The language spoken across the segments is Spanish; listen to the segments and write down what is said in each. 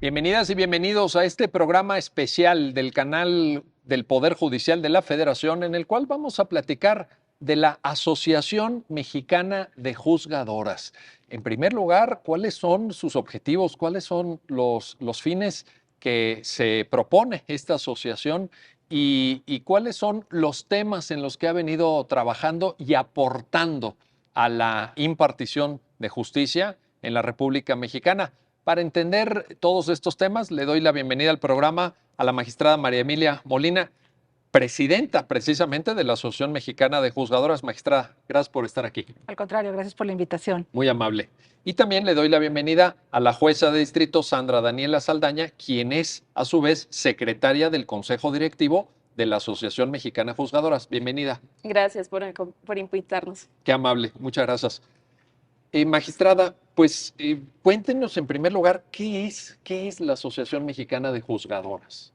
Bienvenidas y bienvenidos a este programa especial del canal del Poder Judicial de la Federación, en el cual vamos a platicar de la Asociación Mexicana de Juzgadoras. En primer lugar, ¿cuáles son sus objetivos? ¿Cuáles son los fines que se propone esta asociación? ¿Y cuáles son los temas en los que ha venido trabajando y aportando a la impartición de justicia en la República Mexicana? Para entender todos estos temas, le doy la bienvenida al programa a la magistrada María Emilia Molina, presidenta precisamente de la Asociación Mexicana de Juzgadoras. Magistrada, gracias por estar aquí. Al contrario, gracias por la invitación. Muy amable. Y también le doy la bienvenida a la jueza de distrito Sandra Daniela Saldaña, quien es a su vez secretaria del Consejo Directivo de la Asociación Mexicana de Juzgadoras. Bienvenida. Gracias por invitarnos. Qué amable, muchas gracias. Magistrada, pues cuéntenos en primer lugar, ¿qué es la Asociación Mexicana de Juzgadoras?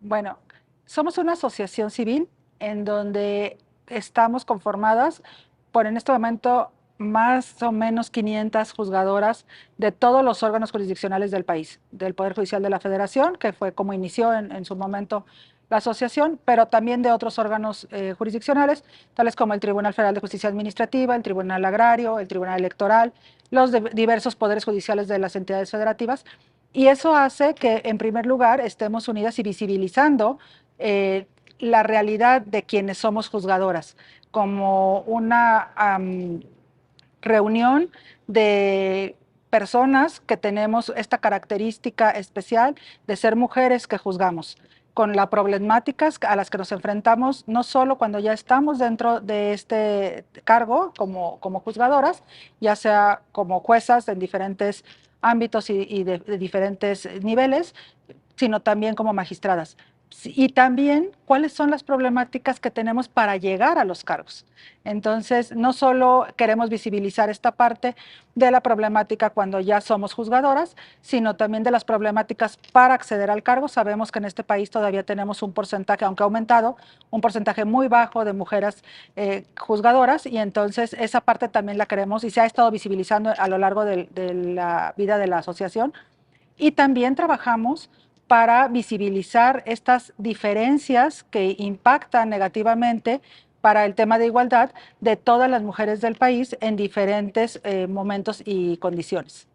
Bueno, somos una asociación civil en donde estamos conformadas por en este momento más o menos 500 juzgadoras de todos los órganos jurisdiccionales del país, del Poder Judicial de la Federación, que fue como inició en su momento la asociación, pero también de otros órganos jurisdiccionales, tales como el Tribunal Federal de Justicia Administrativa, el Tribunal Agrario, el Tribunal Electoral, los diversos poderes judiciales de las entidades federativas. Y eso hace que, en primer lugar, estemos unidas y visibilizando la realidad de quienes somos juzgadoras, como una reunión de personas que tenemos esta característica especial de ser mujeres que juzgamos, con las problemáticas a las que nos enfrentamos, no solo cuando ya estamos dentro de este cargo como juzgadoras, ya sea como juezas en diferentes ámbitos y de diferentes niveles, sino también como magistradas. Y también cuáles son las problemáticas que tenemos para llegar a los cargos. Entonces, no solo queremos visibilizar esta parte de la problemática cuando ya somos juzgadoras, sino también de las problemáticas para acceder al cargo. Sabemos que en este país todavía tenemos un porcentaje, aunque ha aumentado, un porcentaje muy bajo de mujeres juzgadoras, y entonces esa parte también la queremos y se ha estado visibilizando a lo largo de la vida de la asociación. Y también trabajamos para visibilizar estas diferencias que impactan negativamente para el tema de igualdad de todas las mujeres del país en diferentes momentos y condiciones.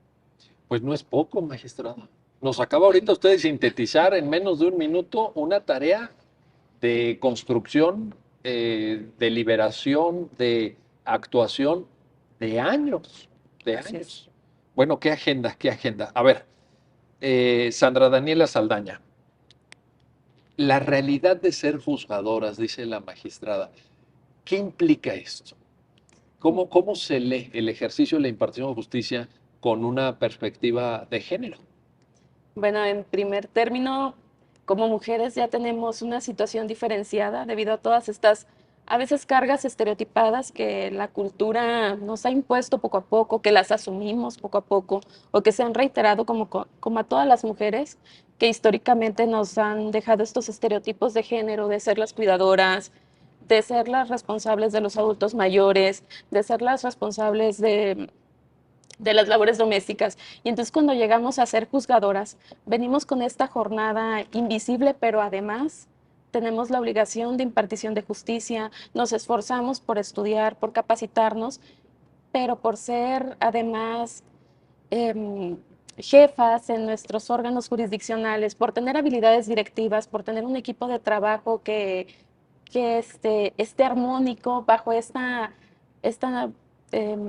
Pues no es poco, magistrada. Nos acaba ahorita usted de sintetizar en menos de un minuto una tarea de construcción, de liberación, de actuación de años, de Así años. es. Bueno, qué agenda, qué agenda. A ver, Sandra Daniela Saldaña, la realidad de ser juzgadoras, dice la magistrada, ¿qué implica esto? ¿Cómo se lee el ejercicio de la impartición de justicia con una perspectiva de género? Bueno, en primer término, como mujeres ya tenemos una situación diferenciada debido a todas estas, a veces cargas estereotipadas que la cultura nos ha impuesto poco a poco, que las asumimos poco a poco, o que se han reiterado como a todas las mujeres que históricamente nos han dejado estos estereotipos de género, de ser las cuidadoras, de ser las responsables de los adultos mayores, de ser las responsables de las labores domésticas. Y entonces cuando llegamos a ser juzgadoras, venimos con esta jornada invisible, pero además tenemos la obligación de impartición de justicia, nos esforzamos por estudiar, por capacitarnos, pero por ser además jefas en nuestros órganos jurisdiccionales, por tener habilidades directivas, por tener un equipo de trabajo que esté armónico bajo esta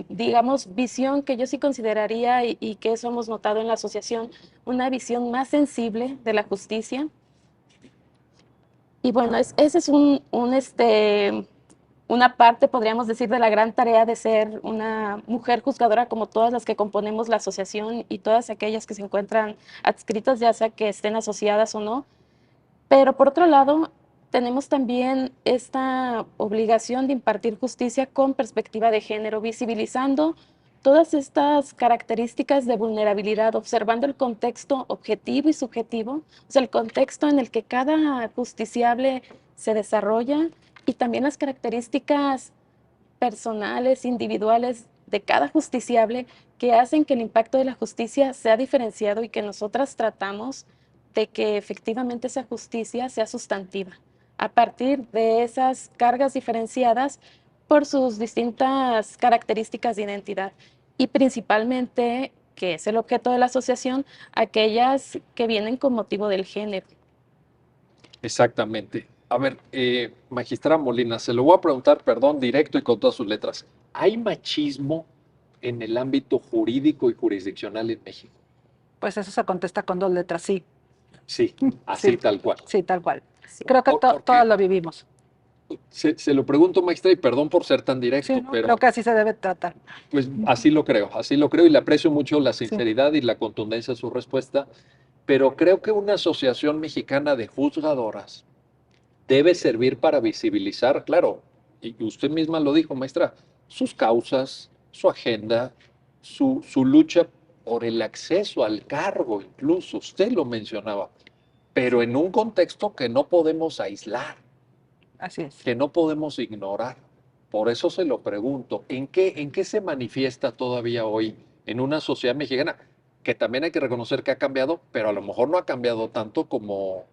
digamos, visión que yo sí consideraría y que eso hemos notado en la asociación, una visión más sensible de la justicia. Y bueno, ese es una parte, podríamos decir, de la gran tarea de ser una mujer juzgadora como todas las que componemos la asociación y todas aquellas que se encuentran adscritas, ya sea que estén asociadas o no. Pero por otro lado, tenemos también esta obligación de impartir justicia con perspectiva de género, visibilizando todas estas características de vulnerabilidad, observando el contexto objetivo y subjetivo, o sea, el contexto en el que cada justiciable se desarrolla y también las características personales, individuales de cada justiciable que hacen que el impacto de la justicia sea diferenciado y que nosotras tratamos de que efectivamente esa justicia sea sustantiva a partir de esas cargas diferenciadas por sus distintas características de identidad y principalmente, que es el objeto de la asociación, aquellas que vienen con motivo del género. Exactamente. A ver, magistrada Molina, se lo voy a preguntar, perdón, directo y con todas sus letras. ¿Hay machismo en el ámbito jurídico y jurisdiccional en México? Pues eso se contesta con 2 letras, sí, Sí, así sí, tal cual. sí, tal cual. Sí. Creo que Porque todas lo vivimos. se lo pregunto, maestra, y perdón por ser tan Sí, directo, ¿no? pero Creo que así se debe tratar. pues así lo creo y le aprecio mucho la Sí. sinceridad y la contundencia de su respuesta, pero creo que una asociación mexicana de juzgadoras debe servir para visibilizar, claro, y usted misma lo dijo, maestra, sus causas, su agenda, su lucha por el acceso al cargo, incluso, usted lo mencionaba, pero en un contexto que no podemos aislar, Así es. que no podemos ignorar. Por eso se lo pregunto, en qué se manifiesta todavía hoy en una sociedad mexicana que también hay que reconocer que ha cambiado, pero a lo mejor no ha cambiado tanto como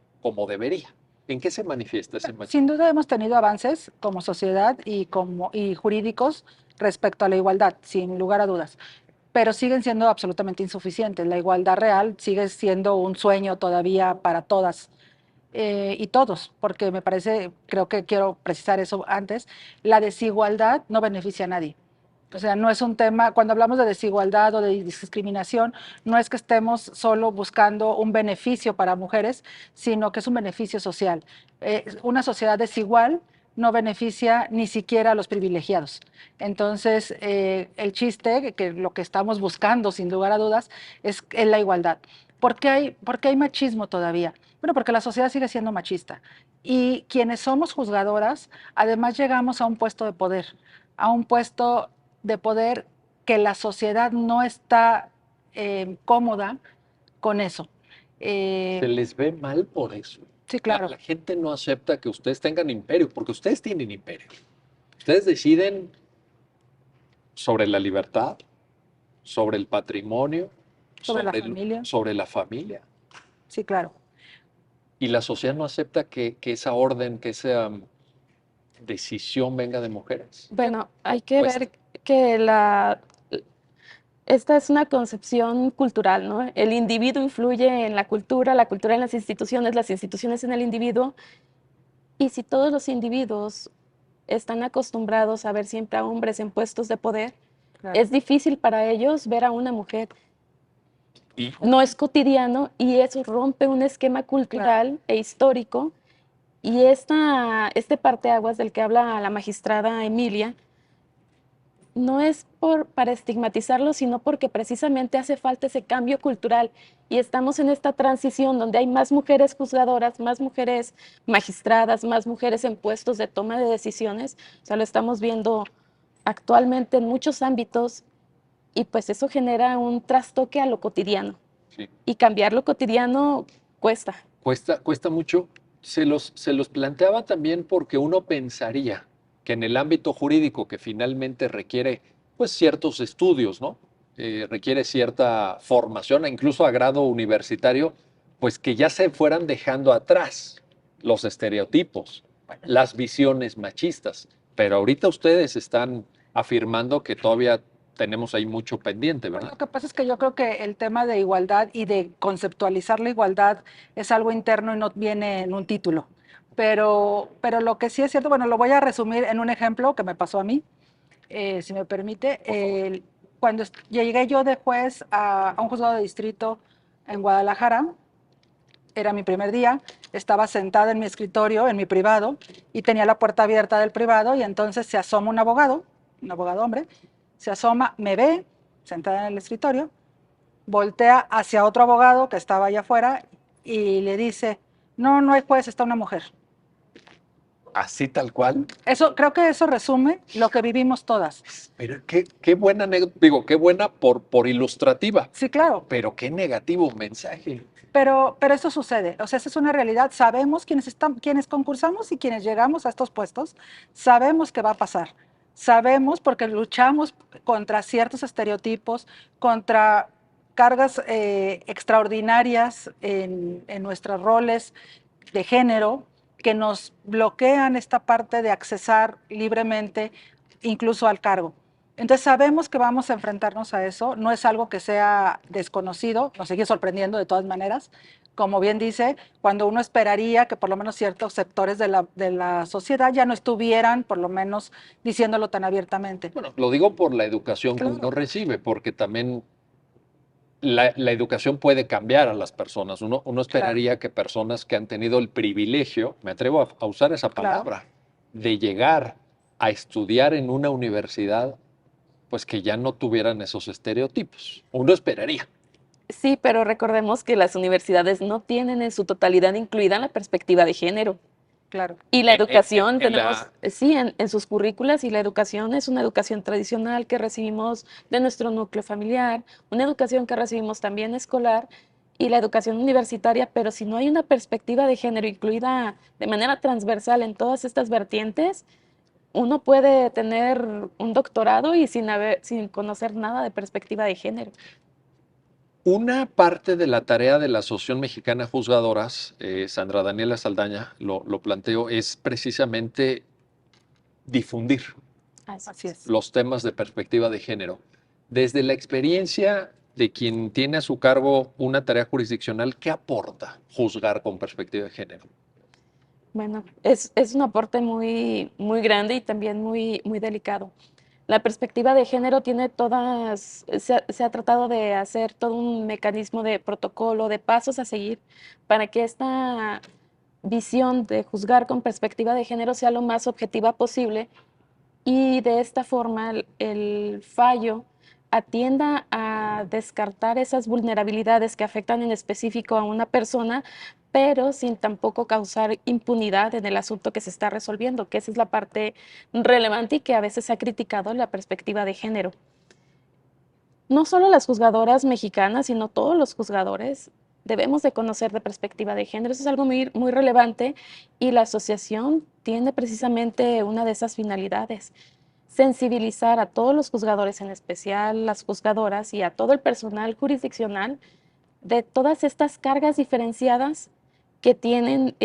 debería? ¿En qué se manifiesta ese machismo? Sin duda hemos tenido avances como sociedad y jurídicos respecto a la igualdad, sin lugar a dudas, pero siguen siendo absolutamente insuficientes. La igualdad real sigue siendo un sueño todavía para todas y todos, porque me parece, creo que quiero precisar eso antes, la desigualdad no beneficia a nadie. O sea, no es un tema, cuando hablamos de desigualdad o de discriminación, no es que estemos solo buscando un beneficio para mujeres, sino que es un beneficio social. Una sociedad desigual no beneficia ni siquiera a los privilegiados. Entonces, el chiste, que lo que estamos buscando, sin lugar a dudas, es la igualdad. Por qué hay machismo todavía? Bueno, porque la sociedad sigue siendo machista. Y quienes somos juzgadoras, además llegamos a un puesto de poder, a un puesto de poder que la sociedad no está cómoda con eso. Se les ve mal por eso. Sí, claro, La gente no acepta que ustedes tengan imperio, porque ustedes tienen imperio. Ustedes deciden sobre la libertad, sobre el patrimonio, sobre la familia, sobre la familia. sí, claro. Y la sociedad no acepta que esa orden, que esa decisión venga de mujeres. Bueno, hay que Cuesta. ver que esta es una concepción cultural, ¿no? El individuo influye en la cultura en las instituciones en el individuo, y si todos los individuos están acostumbrados a ver siempre a hombres en puestos de poder, Claro. es difícil para ellos ver a una mujer. Y No es cotidiano y eso rompe un esquema cultural e histórico. Y este parteaguas del que habla la magistrada Emilia no es para estigmatizarlo, sino porque precisamente hace falta ese cambio cultural y estamos en esta transición donde hay más mujeres juzgadoras, más mujeres magistradas, más mujeres en puestos de toma de decisiones. O sea, lo estamos viendo actualmente en muchos ámbitos y pues eso genera un trastoque a lo cotidiano. sí, Y cambiar lo cotidiano cuesta. cuesta mucho. Se los planteaba también porque uno pensaría que en el ámbito jurídico, que finalmente requiere pues ciertos estudios, ¿no? Requiere cierta formación, e incluso a grado universitario, pues que ya se fueran dejando atrás los estereotipos, las visiones machistas. Pero ahorita ustedes están afirmando que todavía tenemos ahí mucho pendiente, Lo ¿verdad? que pasa es que yo creo que el tema de igualdad y de conceptualizar la igualdad es algo interno y no viene en un título. Pero lo que sí es cierto, bueno, lo voy a resumir en un ejemplo que me pasó a mí, si me permite. Cuando llegué yo de juez a un juzgado de distrito en Guadalajara, era mi primer día, estaba sentada en mi escritorio, en mi privado, y tenía la puerta abierta del privado, y entonces se asoma un abogado hombre, se asoma, me ve, sentada en el escritorio, voltea hacia otro abogado que estaba allá afuera y le dice, no, no hay juez, está una mujer. Así tal cual. Eso, creo que eso resume lo que vivimos todas. Pero qué buena anécdota, digo, qué buena por ilustrativa, Sí, claro, pero qué negativo mensaje. pero eso sucede, o sea, esa es una realidad. Sabemos quienes concursamos y quienes llegamos a estos puestos, sabemos que va a pasar. sabemos porque luchamos contra ciertos estereotipos, contra cargas extraordinarias en nuestros roles de género que nos bloquean esta parte de accesar libremente incluso al cargo. Entonces sabemos que vamos a enfrentarnos a eso, no es algo que sea desconocido, nos sigue sorprendiendo de todas maneras. Como bien dice, cuando uno esperaría que por lo menos ciertos sectores de la sociedad ya no estuvieran por lo menos diciéndolo tan abiertamente. Bueno, lo digo por la educación que uno Claro, recibe, porque también la educación puede cambiar a las personas. Uno claro, esperaría que personas que han tenido el privilegio, me atrevo a usar esa claro. palabra, de llegar a estudiar en una universidad, pues que ya no tuvieran esos estereotipos. Uno esperaría. Sí, pero recordemos que las universidades no tienen en su totalidad incluida la perspectiva de género. Claro, Y la educación En tenemos, la, sí, en sus currículas, y la educación es una educación tradicional que recibimos de nuestro núcleo familiar, una educación que recibimos también escolar y la educación universitaria, pero si no hay una perspectiva de género incluida de manera transversal en todas estas vertientes, uno puede tener un doctorado y sin conocer nada de perspectiva de género. una parte de la tarea de la Asociación Mexicana de Juzgadoras, Sandra Daniela Saldaña lo planteó, es precisamente difundir Así así es. es. los temas de perspectiva de género. Desde la experiencia de quien tiene a su cargo una tarea jurisdiccional, ¿qué aporta juzgar con perspectiva de género? Bueno, es un aporte muy, muy grande y también muy, muy delicado. La perspectiva de género tiene se ha tratado de hacer todo un mecanismo de protocolo, de pasos a seguir para que esta visión de juzgar con perspectiva de género sea lo más objetiva posible y de esta forma el fallo atienda a descartar esas vulnerabilidades que afectan en específico a una persona, pero sin tampoco causar impunidad en el asunto que se está resolviendo, que esa es la parte relevante y que a veces se ha criticado la perspectiva de género. No solo las juzgadoras mexicanas, sino todos los juzgadores debemos de conocer de perspectiva de género. Eso es algo muy, muy relevante y la asociación tiene precisamente una de esas finalidades: sensibilizar a todos los juzgadores, en especial las juzgadoras y a todo el personal jurisdiccional de todas estas cargas diferenciadas que tienen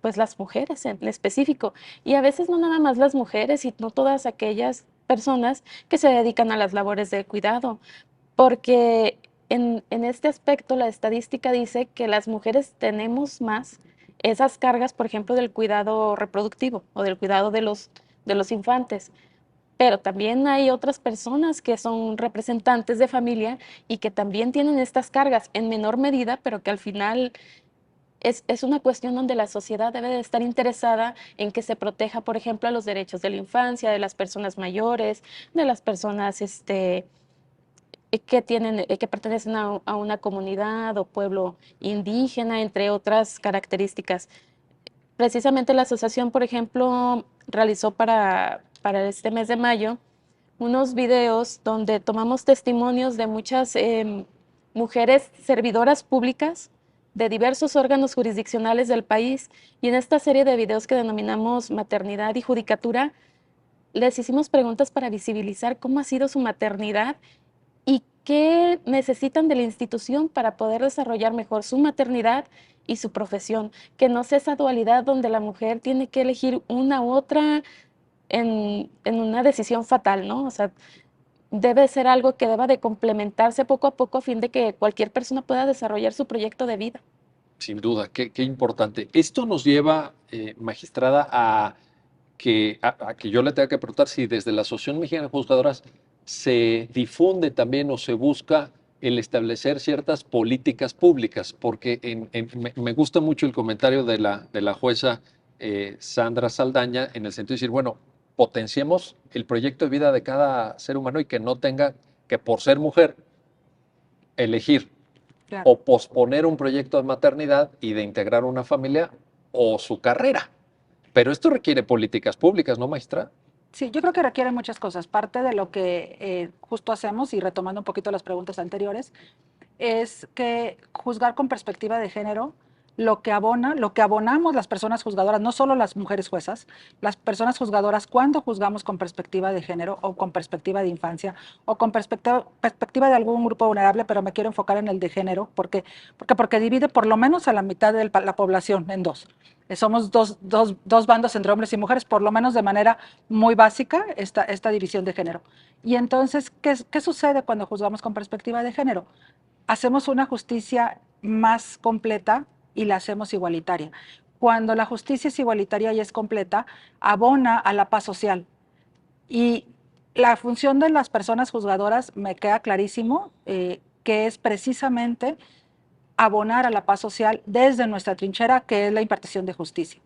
pues las mujeres en específico. Y a veces no nada más las mujeres, sino todas aquellas personas que se dedican a las labores de cuidado, porque en este aspecto la estadística dice que las mujeres tenemos más esas cargas, por ejemplo, del cuidado reproductivo o del cuidado de los infantes. Pero también hay otras personas que son representantes de familia y que también tienen estas cargas en menor medida, pero que al final es una cuestión donde la sociedad debe de estar interesada en que se proteja, por ejemplo, a los derechos de la infancia, de las personas mayores, de las personas que pertenecen a una comunidad o pueblo indígena, entre otras características. Precisamente la asociación, por ejemplo, realizó para este mes de mayo unos videos donde tomamos testimonios de muchas mujeres servidoras públicas de diversos órganos jurisdiccionales del país, y en esta serie de videos que denominamos Maternidad y Judicatura, les hicimos preguntas para visibilizar cómo ha sido su maternidad y qué necesitan de la institución para poder desarrollar mejor su maternidad y su profesión, que no sea esa dualidad donde la mujer tiene que elegir una u otra en una decisión fatal, ¿no? O sea, debe ser algo que deba de complementarse poco a poco a fin de que cualquier persona pueda desarrollar su proyecto de vida. Sin duda, qué importante. Esto nos lleva, magistrada, a que yo le tenga que preguntar si desde la Asociación Mexicana de Juzgadoras se difunde también o se busca el establecer ciertas políticas públicas, porque me gusta mucho el comentario de la jueza Sandra Saldaña en el sentido de decir, bueno, potenciemos el proyecto de vida de cada ser humano y que no tenga que por ser mujer elegir Claro. o posponer un proyecto de maternidad y de integrar una familia o su carrera. Pero esto requiere políticas públicas, ¿no, maestra? Sí, yo creo que requiere muchas cosas. Parte de lo que justo hacemos, y retomando un poquito las preguntas anteriores, es que juzgar con perspectiva de género lo que abonamos las personas juzgadoras, no solo las mujeres juezas, las personas juzgadoras cuando juzgamos con perspectiva de género o con perspectiva de infancia o con perspectiva de algún grupo vulnerable, pero me quiero enfocar en el de género porque divide por lo menos a la mitad de la población en dos. Somos dos bandos entre hombres y mujeres, por lo menos de manera muy básica, esta división de género. Y entonces, ¿qué sucede cuando juzgamos con perspectiva de género? Hacemos una justicia más completa y la hacemos igualitaria. Cuando la justicia es igualitaria y es completa, abona a la paz social. Y la función de las personas juzgadoras me queda clarísimo, que es precisamente abonar a la paz social desde nuestra trinchera, que es la impartición de justicia.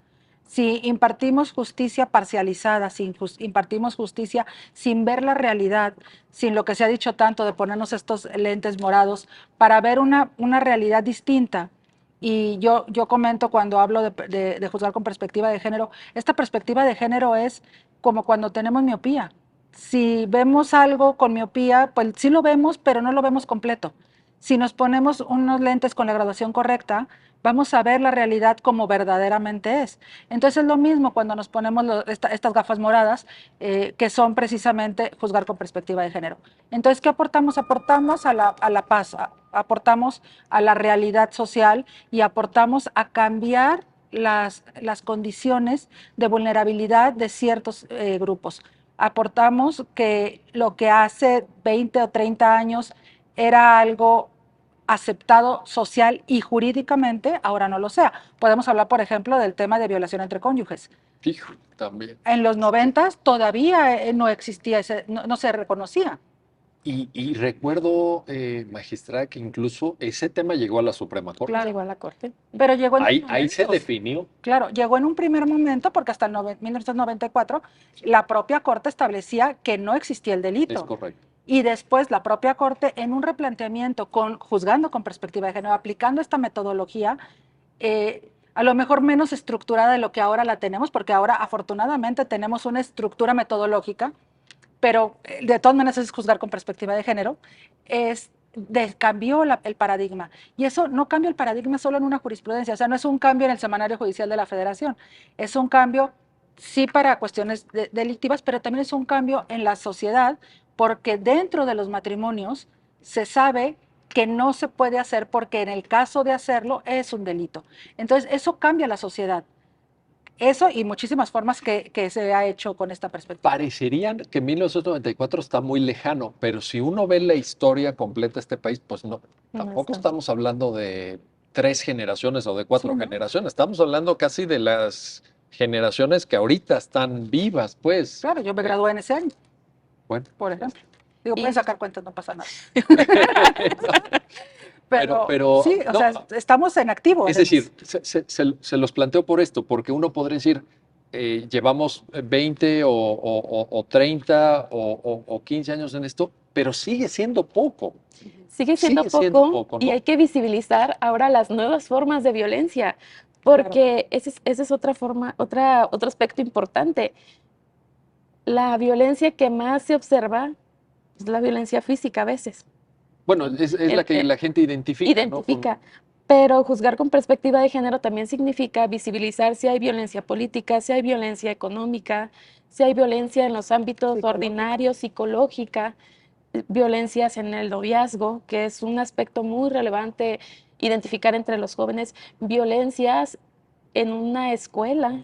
Si impartimos justicia parcializada, si impartimos justicia sin ver la realidad, sin lo que se ha dicho tanto de ponernos estos lentes morados para ver una realidad distinta, y yo comento cuando hablo de juzgar con perspectiva de género, esta perspectiva de género es como cuando tenemos miopía. Si vemos algo con miopía, pues sí lo vemos, pero no lo vemos completo. Si nos ponemos unos lentes con la graduación correcta, vamos a ver la realidad como verdaderamente es. Entonces es lo mismo cuando nos ponemos estas gafas moradas, que son precisamente juzgar con perspectiva de género. Entonces, ¿qué aportamos? Aportamos a la paz, aportamos a la realidad social y aportamos a cambiar las condiciones de vulnerabilidad de ciertos grupos. Aportamos que lo que hace 20 o 30 años era algo aceptado social y jurídicamente, ahora no lo sea. Podemos hablar, por ejemplo, del tema de violación entre cónyuges. Fijo, también. En los 90 todavía no existía, no se reconocía. Y recuerdo, magistrada, que incluso ese tema llegó a la Suprema Corte. Claro. Llegó a la corte. Pero llegó en Ahí se definió. Claro, llegó en un primer momento porque hasta 1994 la propia Corte establecía que no existía el delito. Es correcto. Y después la propia Corte, en un replanteamiento, juzgando con perspectiva de género, aplicando esta metodología, a lo mejor menos estructurada de lo que ahora la tenemos, porque ahora afortunadamente tenemos una estructura metodológica, pero de todas maneras es juzgar con perspectiva de género, cambió el paradigma. Y eso no cambia el paradigma solo en una jurisprudencia, o sea, no es un cambio en el Semanario Judicial de la Federación, es un cambio, sí, para cuestiones delictivas, pero también es un cambio en la sociedad, porque dentro de los matrimonios se sabe que no se puede hacer porque en el caso de hacerlo es un delito. Entonces, eso cambia la sociedad. Eso y muchísimas formas que se ha hecho con esta perspectiva. Parecerían que 1994 está muy lejano, pero si uno ve la historia completa de este país, pues no, tampoco estamos hablando de 3 generaciones o de 4 generaciones, estamos hablando casi de las generaciones que ahorita están vivas, pues. Claro, yo me gradué en ese año. Bueno, por ejemplo. Digo, pueden sacar cuentas, no pasa nada. pero sí, o sea, estamos en activo. Es decir, se los planteo por esto, porque uno podría decir, llevamos 20 o 30 o 15 años en esto, pero sigue siendo poco. Sigue siendo poco, ¿no? Y hay que visibilizar ahora las nuevas formas de violencia, porque ese es otra forma, otro aspecto importante. La violencia que más se observa es la violencia física a veces. Bueno, es la que la gente identifica. Identifica, ¿no? Pero juzgar con perspectiva de género también significa visibilizar si hay violencia política, si hay violencia económica, si hay violencia en los ámbitos ordinarios, psicológica, violencias en el noviazgo, que es un aspecto muy relevante identificar entre los jóvenes, violencias en una escuela,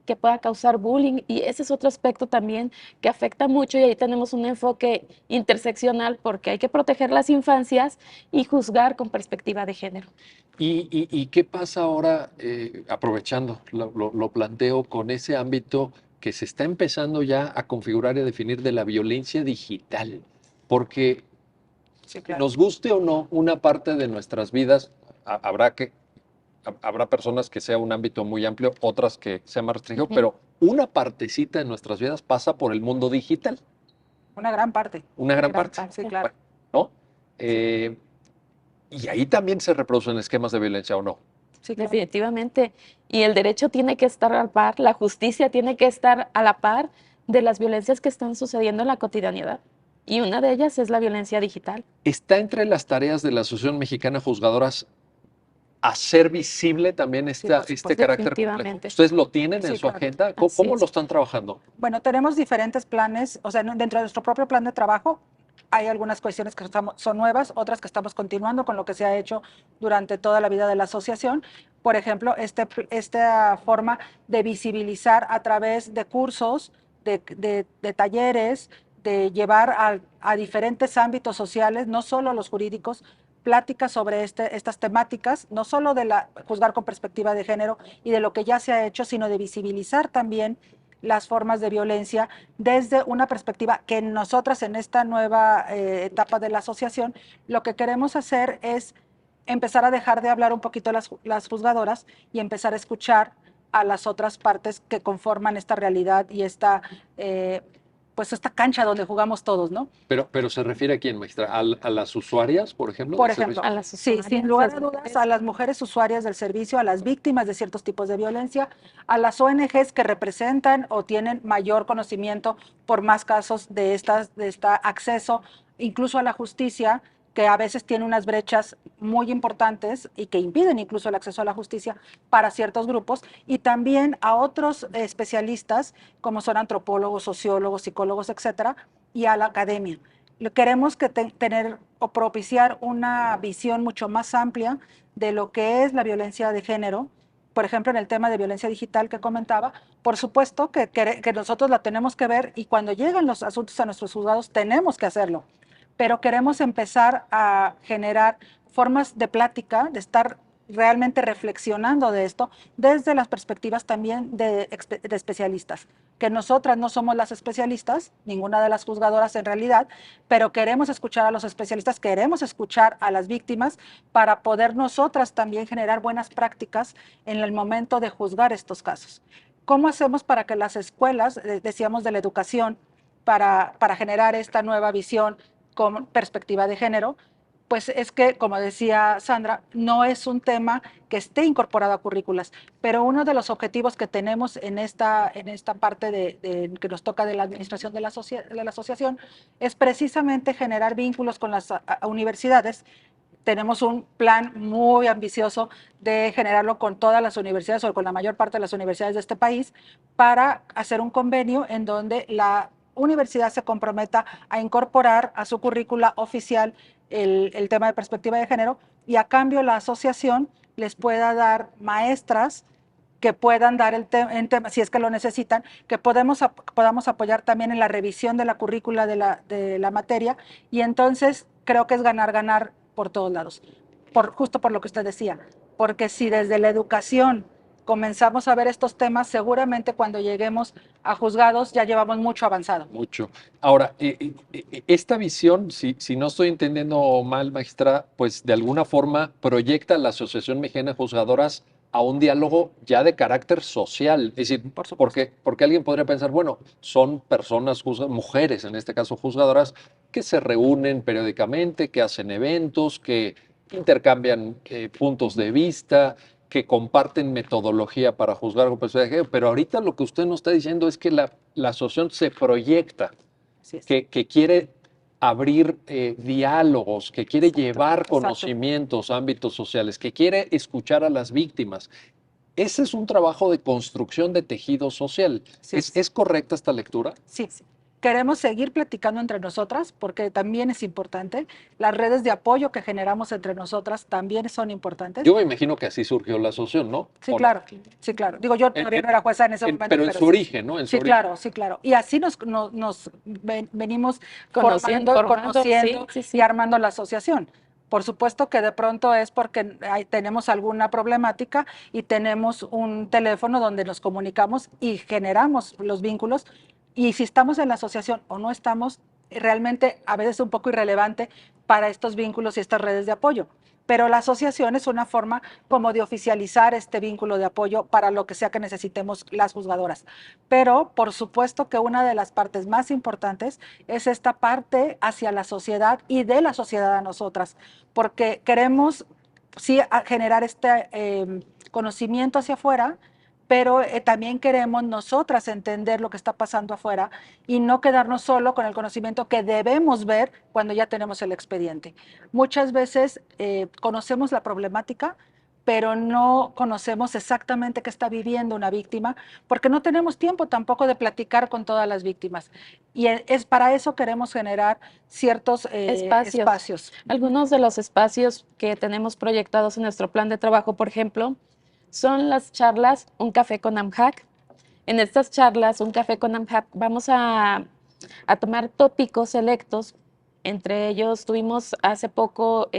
que pueda causar bullying, y ese es otro aspecto también que afecta mucho, y ahí tenemos un enfoque interseccional porque hay que proteger las infancias y juzgar con perspectiva de género. ¿Y qué pasa ahora, aprovechando, lo planteo con ese ámbito que se está empezando ya a configurar y a definir de la violencia digital? Porque nos guste o no, una parte de nuestras vidas, habrá personas que sea un ámbito muy amplio, otras que sea más restringido, pero una partecita de nuestras vidas pasa por el mundo digital. Una gran parte. Una gran parte. Sí, claro. ¿No? Y ahí también se reproducen esquemas de violencia, ¿o no? Sí, claro. Definitivamente. Y el derecho tiene que estar a la par, la justicia tiene que estar a la par de las violencias que están sucediendo en la cotidianidad. Y una de ellas es la violencia digital. ¿Está entre las tareas de la Asociación Mexicana de Juzgadoras hacer visible también por este supuesto. carácter complejo. Definitivamente. ¿Ustedes lo tienen en Sí, su claro. agenda? Así ¿Cómo es. lo están trabajando? Bueno, tenemos diferentes planes, o sea, dentro de nuestro propio plan de trabajo hay algunas cuestiones que son nuevas, otras que estamos continuando con lo que se ha hecho durante toda la vida de la asociación. Por ejemplo, esta forma de visibilizar a través de cursos, de talleres, de llevar a diferentes ámbitos sociales, no solo los jurídicos, pláticas sobre estas temáticas, no solo de juzgar con perspectiva de género y de lo que ya se ha hecho, sino de visibilizar también las formas de violencia desde una perspectiva que nosotras en esta nueva etapa de la asociación lo que queremos hacer es empezar a dejar de hablar un poquito las juzgadoras y empezar a escuchar a las otras partes que conforman esta realidad y pues esta cancha donde jugamos todos, ¿no? Pero se refiere a quién, maestra, a las usuarias, por ejemplo, Por del ejemplo, servicio. A las sí, sin usuarias, lugar las a dudas, mujeres. a las mujeres usuarias del servicio, a las víctimas de ciertos tipos de violencia, a las ONGs que representan o tienen mayor conocimiento por más casos de este acceso, incluso a la justicia, que a veces tiene unas brechas muy importantes y que impiden incluso el acceso a la justicia para ciertos grupos, y también a otros especialistas como son antropólogos, sociólogos, psicólogos, etcétera, y a la academia. Queremos tener o propiciar una visión mucho más amplia de lo que es la violencia de género. Por ejemplo, en el tema de violencia digital que comentaba, por supuesto que nosotros la tenemos que ver y cuando llegan los asuntos a nuestros juzgados tenemos que hacerlo, pero queremos empezar a generar formas de plática, de estar realmente reflexionando de esto desde las perspectivas también de especialistas, que nosotras no somos las especialistas, ninguna de las juzgadoras en realidad, pero queremos escuchar a los especialistas, queremos escuchar a las víctimas para poder nosotras también generar buenas prácticas en el momento de juzgar estos casos. ¿Cómo hacemos para que las escuelas, decíamos de la educación, para generar esta nueva visión con perspectiva de género? Pues es que, como decía Sandra, no es un tema que esté incorporado a currículas, pero uno de los objetivos que tenemos en esta parte que nos toca de la administración de la asociación es precisamente generar vínculos con las universidades. Tenemos un plan muy ambicioso de generarlo con todas las universidades o con la mayor parte de las universidades de este país para hacer un convenio en donde la universidad se comprometa a incorporar a su currícula oficial el tema de perspectiva de género y a cambio la asociación les pueda dar maestras que puedan dar tema, si es que lo necesitan, que podamos apoyar también en la revisión de la currícula de la materia, y entonces creo que es ganar, ganar por todos lados, justo por lo que usted decía, porque si desde la educación comenzamos a ver estos temas, seguramente cuando lleguemos a juzgados ya llevamos mucho avanzado. Mucho. Ahora, esta visión, si no estoy entendiendo mal, maestra, pues de alguna forma proyecta la Asociación Mexicana de Juzgadoras a un diálogo ya de carácter social. Es decir, porque alguien podría pensar, bueno, son personas, mujeres en este caso juzgadoras, que se reúnen periódicamente, que hacen eventos, que intercambian puntos de vista, que comparten metodología para juzgar con perspectiva de género, pero ahorita lo que usted nos está diciendo es que la asociación se proyecta, que quiere abrir diálogos, que quiere llevar conocimientos a ámbitos sociales, que quiere escuchar a las víctimas. Ese es un trabajo de construcción de tejido social. ¿Es correcta esta lectura? Sí. Queremos seguir platicando entre nosotras porque también es importante. Las redes de apoyo que generamos entre nosotras también son importantes. Yo me imagino que así surgió la asociación, ¿no? Sí, claro, sí, claro. Digo, yo todavía no era jueza en ese momento. Pero en su origen, ¿no? Sí, claro, sí, claro. Y así nos venimos conociendo, sí. y armando la asociación. Por supuesto que de pronto es porque tenemos alguna problemática y tenemos un teléfono donde nos comunicamos y generamos los vínculos. Y si estamos en la asociación o no estamos, realmente a veces es un poco irrelevante para estos vínculos y estas redes de apoyo. Pero la asociación es una forma como de oficializar este vínculo de apoyo para lo que sea que necesitemos las juzgadoras. Pero por supuesto que una de las partes más importantes es esta parte hacia la sociedad y de la sociedad a nosotras, porque queremos sí generar este conocimiento hacia afuera, pero también queremos nosotras entender lo que está pasando afuera y no quedarnos solo con el conocimiento que debemos ver cuando ya tenemos el expediente. Muchas veces conocemos la problemática, pero no conocemos exactamente qué está viviendo una víctima, porque no tenemos tiempo tampoco de platicar con todas las víctimas. Y es para eso queremos generar ciertos espacios. Algunos de los espacios que tenemos proyectados en nuestro plan de trabajo, por ejemplo, son las charlas Un Café con AMHAC. En estas charlas, Un Café con AMHAC, vamos a tomar tópicos selectos. Entre ellos tuvimos hace poco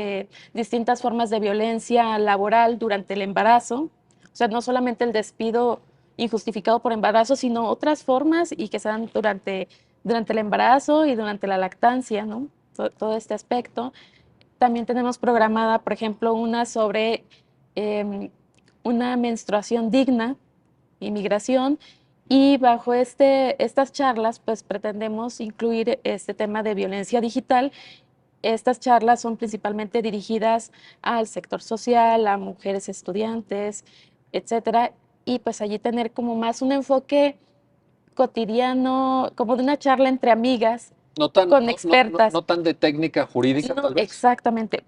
distintas formas de violencia laboral durante el embarazo. O sea, no solamente el despido injustificado por embarazo, sino otras formas y que se dan durante el embarazo y durante la lactancia, ¿no? Todo este aspecto. También tenemos programada, por ejemplo, una sobre una menstruación digna, inmigración, y bajo estas charlas, pues pretendemos incluir este tema de violencia digital. Estas charlas son principalmente dirigidas al sector social, a mujeres estudiantes, etcétera, y pues allí tener como más un enfoque cotidiano, como de una charla entre amigas, con expertas. No tan de técnica jurídica, No, tal vez. exactamente.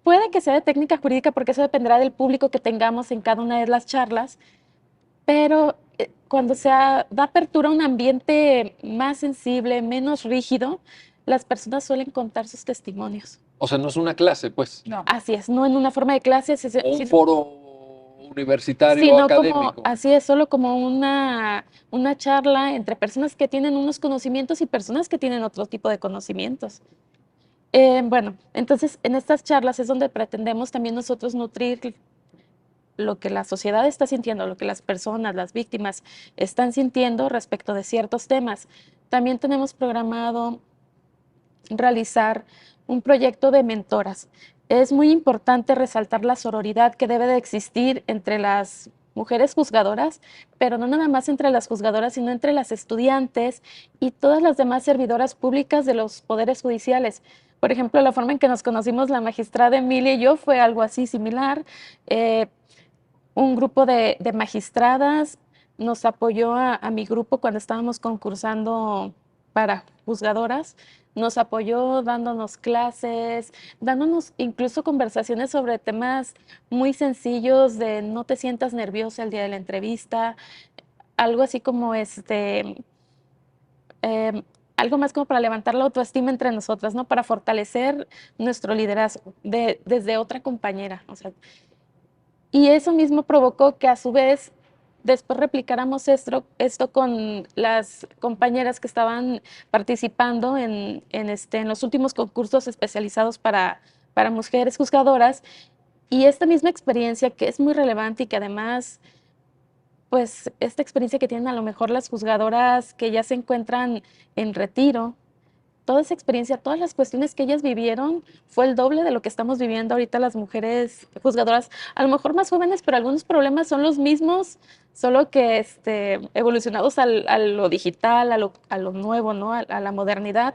Puede que sea de técnica jurídica porque eso dependerá del público que tengamos en cada una de las charlas, pero cuando da apertura a un ambiente más sensible, menos rígido, las personas suelen contar sus testimonios. O sea, no es una clase, pues. No. Así es, no en una forma de clases. O un foro universitario sino académico. como, así es, solo como una charla entre personas que tienen unos conocimientos y personas que tienen otro tipo de conocimientos. Bueno, entonces en estas charlas es donde pretendemos también nosotros nutrir lo que la sociedad está sintiendo, lo que las personas, las víctimas están sintiendo respecto de ciertos temas. También tenemos programado realizar un proyecto de mentoras. Es muy importante resaltar la sororidad que debe de existir entre las mujeres juzgadoras, pero no nada más entre las juzgadoras, sino entre las estudiantes y todas las demás servidoras públicas de los poderes judiciales. Por ejemplo, la forma en que nos conocimos la magistrada Emilia y yo fue algo así similar. Un grupo de magistradas nos apoyó a mi grupo cuando estábamos concursando para juzgadoras, nos apoyó dándonos clases, dándonos incluso conversaciones sobre temas muy sencillos de no te sientas nerviosa el día de la entrevista, algo así como algo más como para levantar la autoestima entre nosotras, ¿no? Para fortalecer nuestro liderazgo desde otra compañera, o sea, y eso mismo provocó que a su vez después replicáramos esto con las compañeras que estaban participando en los últimos concursos especializados para mujeres juzgadoras. Y esta misma experiencia que es muy relevante y que además, pues esta experiencia que tienen a lo mejor las juzgadoras que ya se encuentran en retiro, toda esa experiencia, todas las cuestiones que ellas vivieron, fue el doble de lo que estamos viviendo ahorita las mujeres juzgadoras, a lo mejor más jóvenes, pero algunos problemas son los mismos, solo que evolucionados a lo digital, a lo nuevo, ¿no? A la modernidad.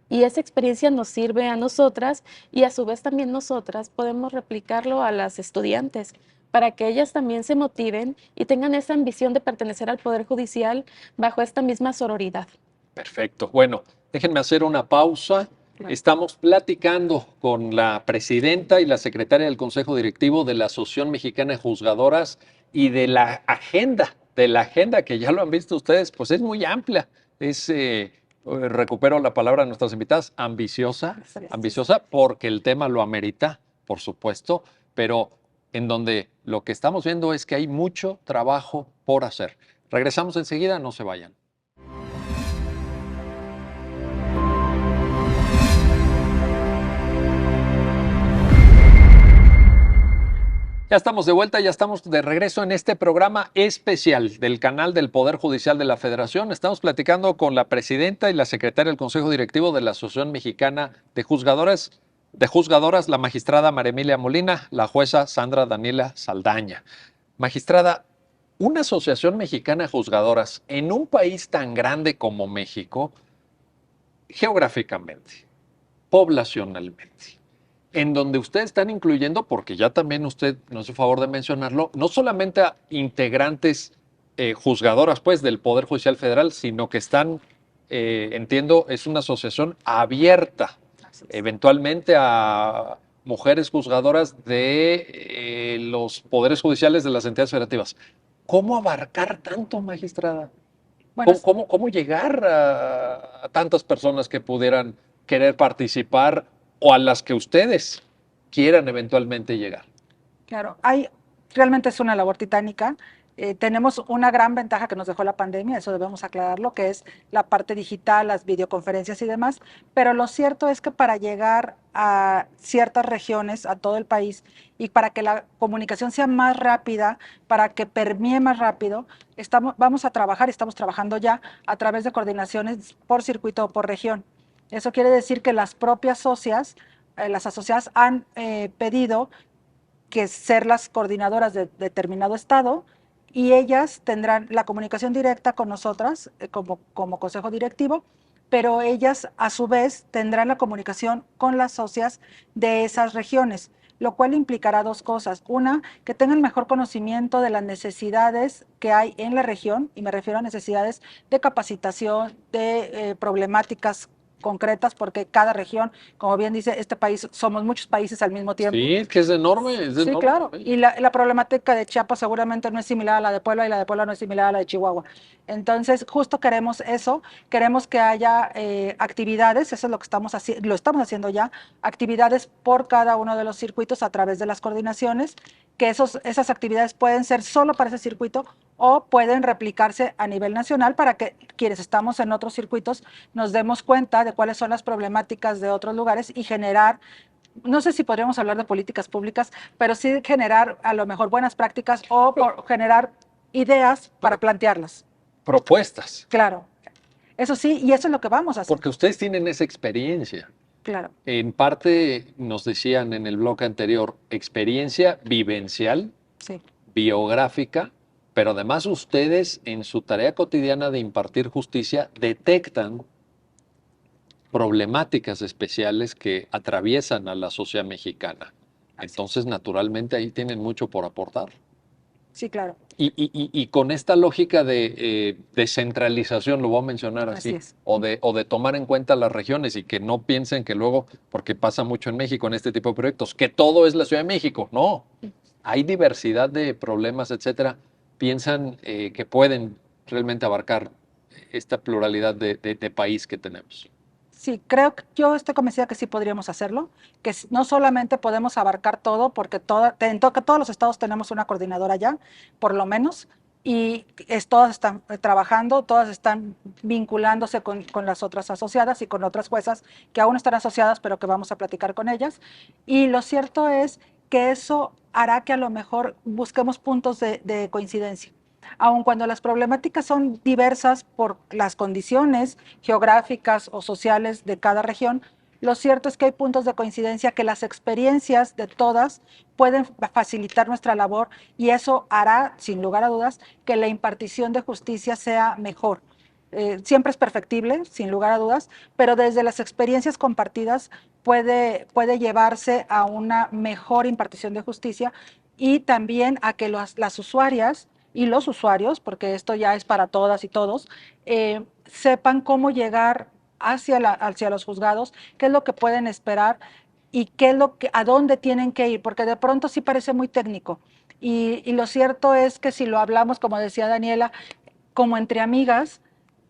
Y esa experiencia nos sirve a nosotras y a su vez también nosotras podemos replicarlo a las estudiantes para que ellas también se motiven y tengan esa ambición de pertenecer al Poder Judicial bajo esta misma sororidad. Perfecto. Bueno, déjenme hacer una pausa. Claro. Estamos platicando con la presidenta y la secretaria del Consejo Directivo de la Asociación Mexicana de Juzgadoras y de la agenda que ya lo han visto ustedes, pues es muy amplia. Recupero la palabra de nuestras invitadas, ambiciosa porque el tema lo amerita, por supuesto, pero en donde lo que estamos viendo es que hay mucho trabajo por hacer. Regresamos enseguida, no se vayan. Ya estamos de vuelta, ya estamos de regreso en este programa especial del canal del Poder Judicial de la Federación. Estamos platicando con la presidenta y la secretaria del Consejo Directivo de la Asociación Mexicana de Juzgadoras, la magistrada María Emilia Molina, la jueza Sandra Daniela Saldaña. Magistrada, una Asociación Mexicana de Juzgadoras en un país tan grande como México, geográficamente, poblacionalmente, en donde ustedes están incluyendo, porque ya también usted nos hace favor de mencionarlo, no solamente a integrantes juzgadoras pues, del Poder Judicial Federal, sino que están, entiendo, es una asociación abierta eventualmente a mujeres juzgadoras de los poderes judiciales de las entidades federativas. ¿Cómo abarcar tanto, magistrada? Bueno, ¿Cómo llegar a tantas personas que pudieran querer participar o a las que ustedes quieran eventualmente llegar? claro, realmente es una labor titánica. Tenemos una gran ventaja que nos dejó la pandemia, eso debemos aclararlo, que es la parte digital, las videoconferencias y demás, pero lo cierto es que para llegar a ciertas regiones, a todo el país, y para que la comunicación sea más rápida, para que permee más rápido, vamos a trabajar, estamos trabajando ya a través de coordinaciones por circuito o por región. Eso quiere decir que las propias socias, las asociadas han pedido que ser las coordinadoras de determinado estado y ellas tendrán la comunicación directa con nosotras como consejo directivo, pero ellas a su vez tendrán la comunicación con las socias de esas regiones, lo cual implicará dos cosas. Una, que tengan mejor conocimiento de las necesidades que hay en la región, y me refiero a necesidades de capacitación, de problemáticas concretas, porque cada región, como bien dice, este país, somos muchos países al mismo tiempo. Sí, es que es enorme, Sí, claro. Y la problemática de Chiapas seguramente no es similar a la de Puebla y la de Puebla no es similar a la de Chihuahua. Entonces, justo queremos eso, queremos que haya actividades, eso es lo que lo estamos haciendo ya, actividades por cada uno de los circuitos a través de las coordinaciones, que esas actividades pueden ser solo para ese circuito o pueden replicarse a nivel nacional para que quienes estamos en otros circuitos nos demos cuenta de cuáles son las problemáticas de otros lugares y generar, no sé si podríamos hablar de políticas públicas, pero sí generar a lo mejor buenas prácticas o generar ideas para plantearlas. Propuestas, Claro, eso sí, y eso es lo que vamos a hacer. porque ustedes tienen esa experiencia. Claro, En parte nos decían en el bloque anterior, experiencia vivencial, sí, biográfica, pero además ustedes en su tarea cotidiana de impartir justicia detectan problemáticas especiales que atraviesan a la sociedad mexicana. Entonces, naturalmente, ahí tienen mucho por aportar. sí, claro, Y con esta lógica de descentralización, lo voy a mencionar así así, es. o de tomar en cuenta las regiones y que no piensen que luego, porque pasa mucho en México en este tipo de proyectos, que todo es la Ciudad de México. No, hay diversidad de problemas, etcétera. Piensan que pueden realmente abarcar esta pluralidad de país que tenemos. Sí, creo que yo estoy convencida que sí podríamos hacerlo, que no solamente podemos abarcar todo, porque que todos los estados tenemos una coordinadora ya, por lo menos, y todas están trabajando, todas están vinculándose con las otras asociadas y con otras juezas que aún están asociadas, pero que vamos a platicar con ellas. Y lo cierto es que eso hará que a lo mejor busquemos puntos de coincidencia. Aun cuando las problemáticas son diversas por las condiciones geográficas o sociales de cada región, lo cierto es que hay puntos de coincidencia que las experiencias de todas pueden facilitar nuestra labor y eso hará, sin lugar a dudas, que la impartición de justicia sea mejor. Siempre es perfectible, sin lugar a dudas, pero desde las experiencias compartidas puede llevarse a una mejor impartición de justicia y también a que las usuarias y los usuarios, porque esto ya es para todas y todos, sepan cómo llegar hacia los juzgados, qué es lo que pueden esperar y a dónde tienen que ir, porque de pronto sí parece muy técnico. Y lo cierto es que si lo hablamos, como decía Daniela, como entre amigas,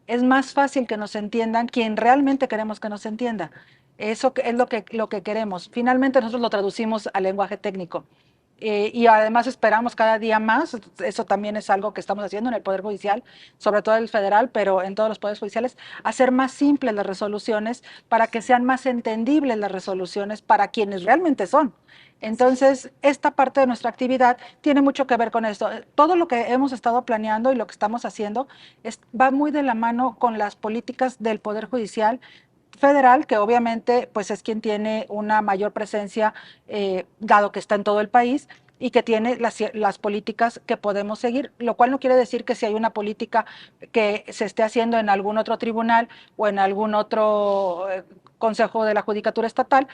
es más fácil que nos entiendan quien realmente queremos que nos entienda. Eso es lo que queremos. Finalmente nosotros lo traducimos al lenguaje técnico. Y además esperamos cada día más, eso también es algo que estamos haciendo en el Poder Judicial, sobre todo el federal, pero en todos los poderes judiciales, hacer más simples las resoluciones para que sean más entendibles las resoluciones para quienes realmente son. Entonces, esta parte de nuestra actividad tiene mucho que ver con esto. Todo lo que hemos estado planeando y lo que estamos haciendo va muy de la mano con las políticas del Poder Judicial federal, que obviamente pues es quien tiene una mayor presencia, dado que está en todo el país, y que tiene las políticas que podemos seguir, lo cual no quiere decir que si hay una política que se esté haciendo en algún otro tribunal o en algún otro consejo de la judicatura estatal